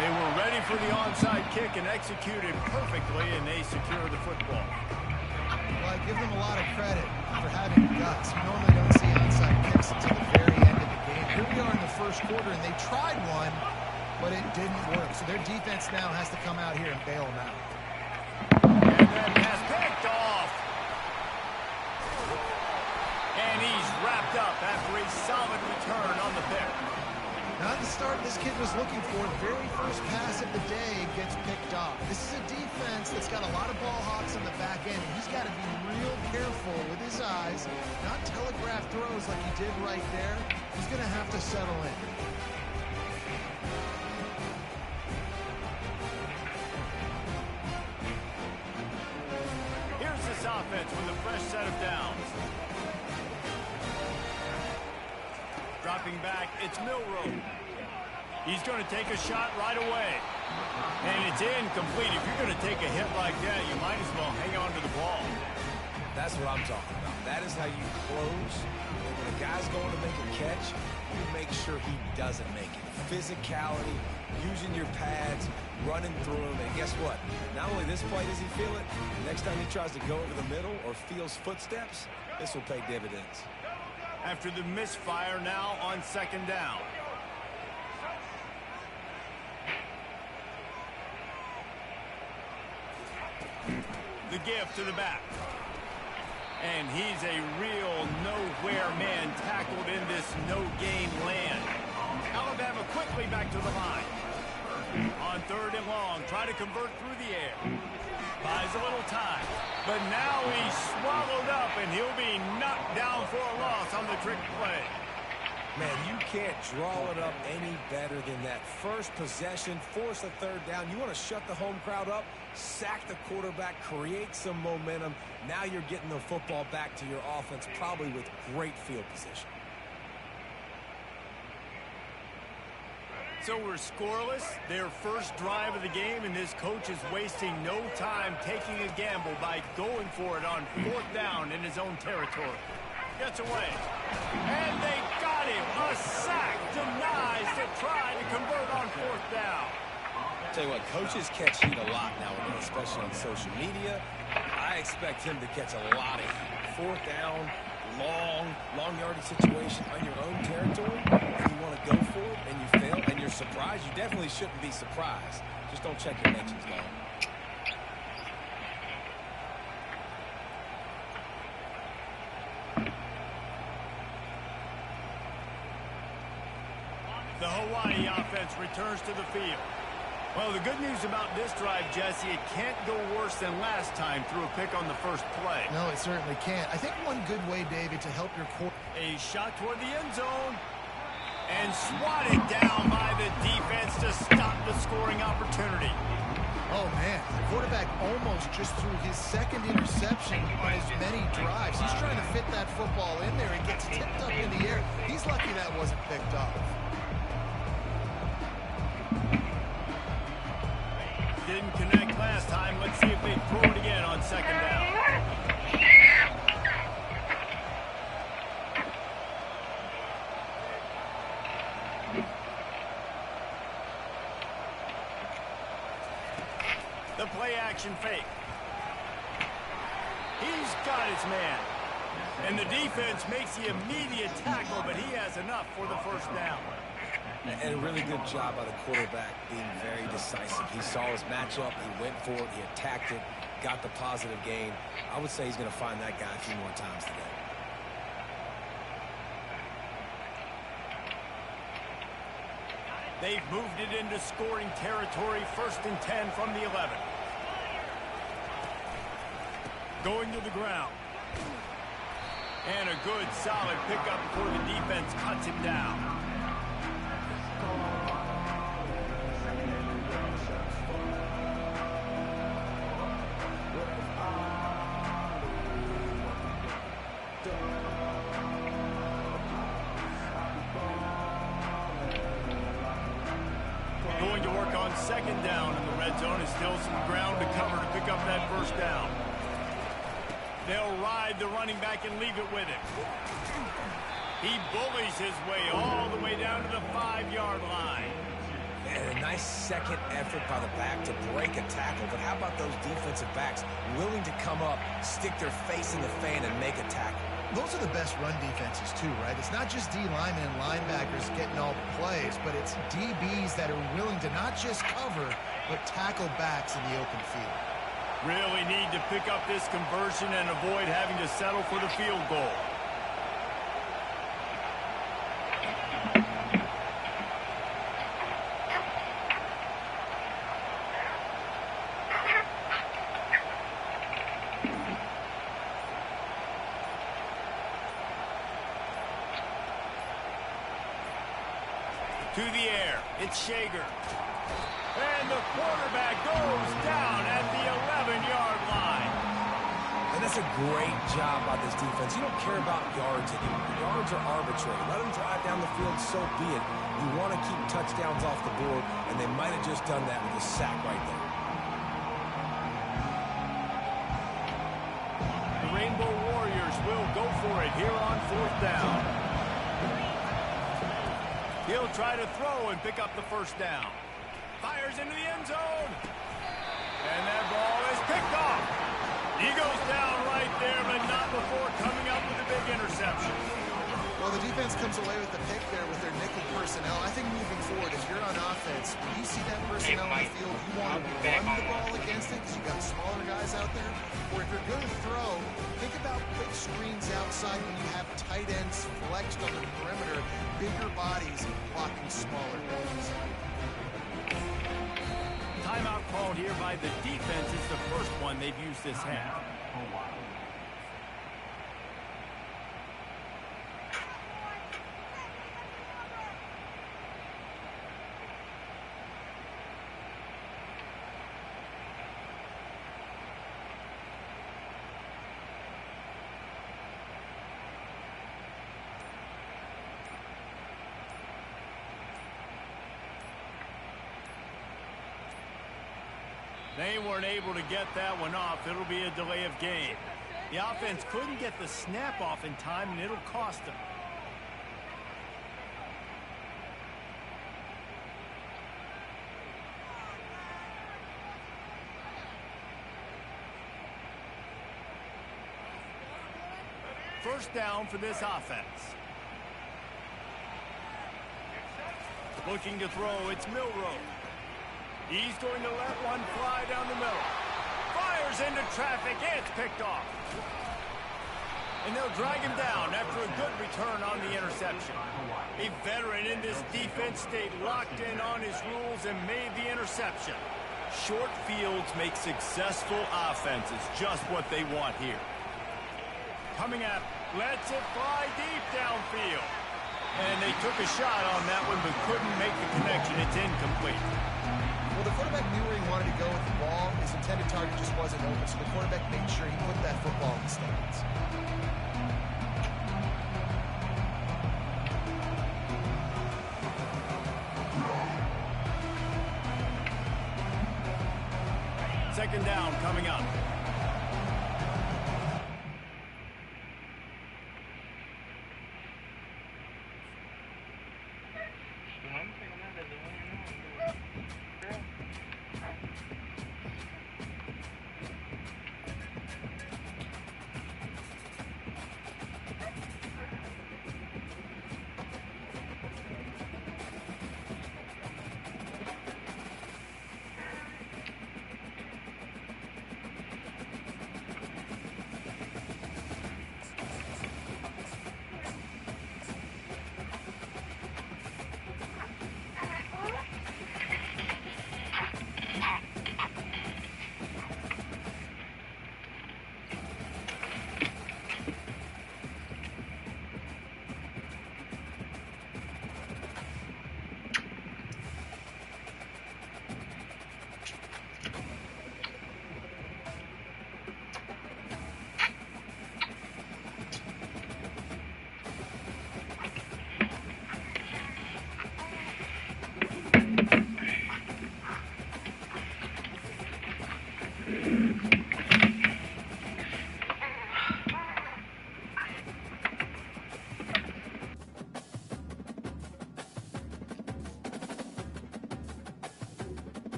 They were ready for the onside kick and executed perfectly, and they secure the football. Well, I give them a lot of credit for having guts. You normally don't see onside kicks until the very end of the game. Here we are in the first quarter, and they tried one, but it didn't work. So their defense now has to come out here and bail them out. And that pass picked off. And he's wrapped up after a solid return on the pick. Not the start this kid was looking for. The very first pass of the day gets picked off. This is a defense that's got a lot of ball hawks on the back end. He's got to be real careful with his eyes, not telegraph throws like he did right there. He's going to have to settle in. Here's this offense with a fresh set of downs. Dropping back, it's Milrow. He's going to take a shot right away. And it's incomplete. If you're going to take a hit like that, you might as well hang on to the ball. That's what I'm talking about. That is how you close. When a guy's going to make a catch, you make sure he doesn't make it. Physicality, using your pads, running through him. And guess what? Not only this play does he feel it, next time he tries to go over the middle or feels footsteps, this will pay dividends. After the misfire, now on second down. The give to the back. And he's a real nowhere man tackled in this no-gain land. Alabama quickly back to the line. On third and long, try to convert through the air. Buys a little time. But now he's swallowed up, and he'll be knocked down for a loss on the trick play. Man, you can't draw it up any better than that. First possession, force a third down. You want to shut the home crowd up, sack the quarterback, create some momentum. Now you're getting the football back to your offense, probably with great field position. So we're scoreless, their first drive of the game, and this coach is wasting no time taking a gamble by going for it on fourth down in his own territory. Gets away. And they got him. A sack denies to try to convert on fourth down. Tell you what, coaches catch heat a lot nowadays, especially on social media. I expect him to catch a lot of heat. Fourth down, long yardage situation on your own territory. If you want to go for it and you fail and you're surprised, you definitely shouldn't be surprised. Just don't check your mentions, though. The Hawaii offense returns to the field. Well, the good news about this drive, Jesse, it can't go worse than last time through a pick on the first play. No, it certainly can't. I think one good way, David, to help your core. A shot toward the end zone. And swatted down by the defense to stop the scoring opportunity. Oh, man. The quarterback almost just threw his second interception on as many drives. He's trying to fit that football in there. It gets tipped up in the air. He's lucky that wasn't picked off. Didn't connect last time. Let's see if they throw it again on second down. The play action fake. He's got his man. And the defense makes the immediate tackle, but he has enough for the first down. And a really good job by the quarterback being very decisive. He saw his matchup, he went for it, he attacked it, got the positive gain. I would say he's going to find that guy a few more times today. They've moved it into scoring territory, 1st and 10 from the 11. Going to the ground. And a good, solid pickup before the defense cuts him down. Going to work on 2nd down in the red zone. Is still some ground to cover to pick up that 1st down. They'll ride the running back and leave it with him. He bullies his way all the way down to the 5-yard line. And a nice second effort by the back to break a tackle. But how about those defensive backs willing to come up, stick their face in the fan, and make a tackle? Those are the best run defenses too, right? It's not just D linemen and linebackers getting all the plays, but it's DBs that are willing to not just cover, but tackle backs in the open field. Really need to pick up this conversion and avoid having to settle for the field goal. To the air, it's Shager. And the quarterback goes down at the 11-yard line. And that's a great job by this defense. You don't care about yards anymore. Yards are arbitrary. Let them drive down the field, so be it. You want to keep touchdowns off the board, and they might have just done that with a sack right there. The Rainbow Warriors will go for it here on 4th down. He'll try to throw and pick up the 1st down. Fires into the end zone. And that ball is picked off. He goes down right there, but not before coming up with a big interception. Well, the defense comes away with the pick there with their nickel personnel. I think moving forward, if you're on offense, when you see that personnel on the field, you want to run the ball against it because you've got smaller guys out there. Or if you're going to throw, think about quick screens outside when you have tight ends flexed on the perimeter, bigger bodies blocking smaller guys. Timeout called here by the defense. It's the first one they've used this half. They weren't able to get that one off. It'll be a delay of game. The offense couldn't get the snap off in time, and it'll cost them. First down for this offense. Looking to throw, it's Milrow. He's going to let one fly down the middle. Fires into traffic. It's picked off. And they'll drag him down after a good return on the interception. A veteran in this defense stayed locked in on his rules and made the interception. Short fields make successful offenses just what they want here. Coming up, lets it fly deep downfield. And they took a shot on that one but couldn't make the connection. It's incomplete. Well, the quarterback knew where he wanted to go with the ball. His intended target just wasn't open, so the quarterback made sure he put that football in the stands. Second down coming up.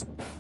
out.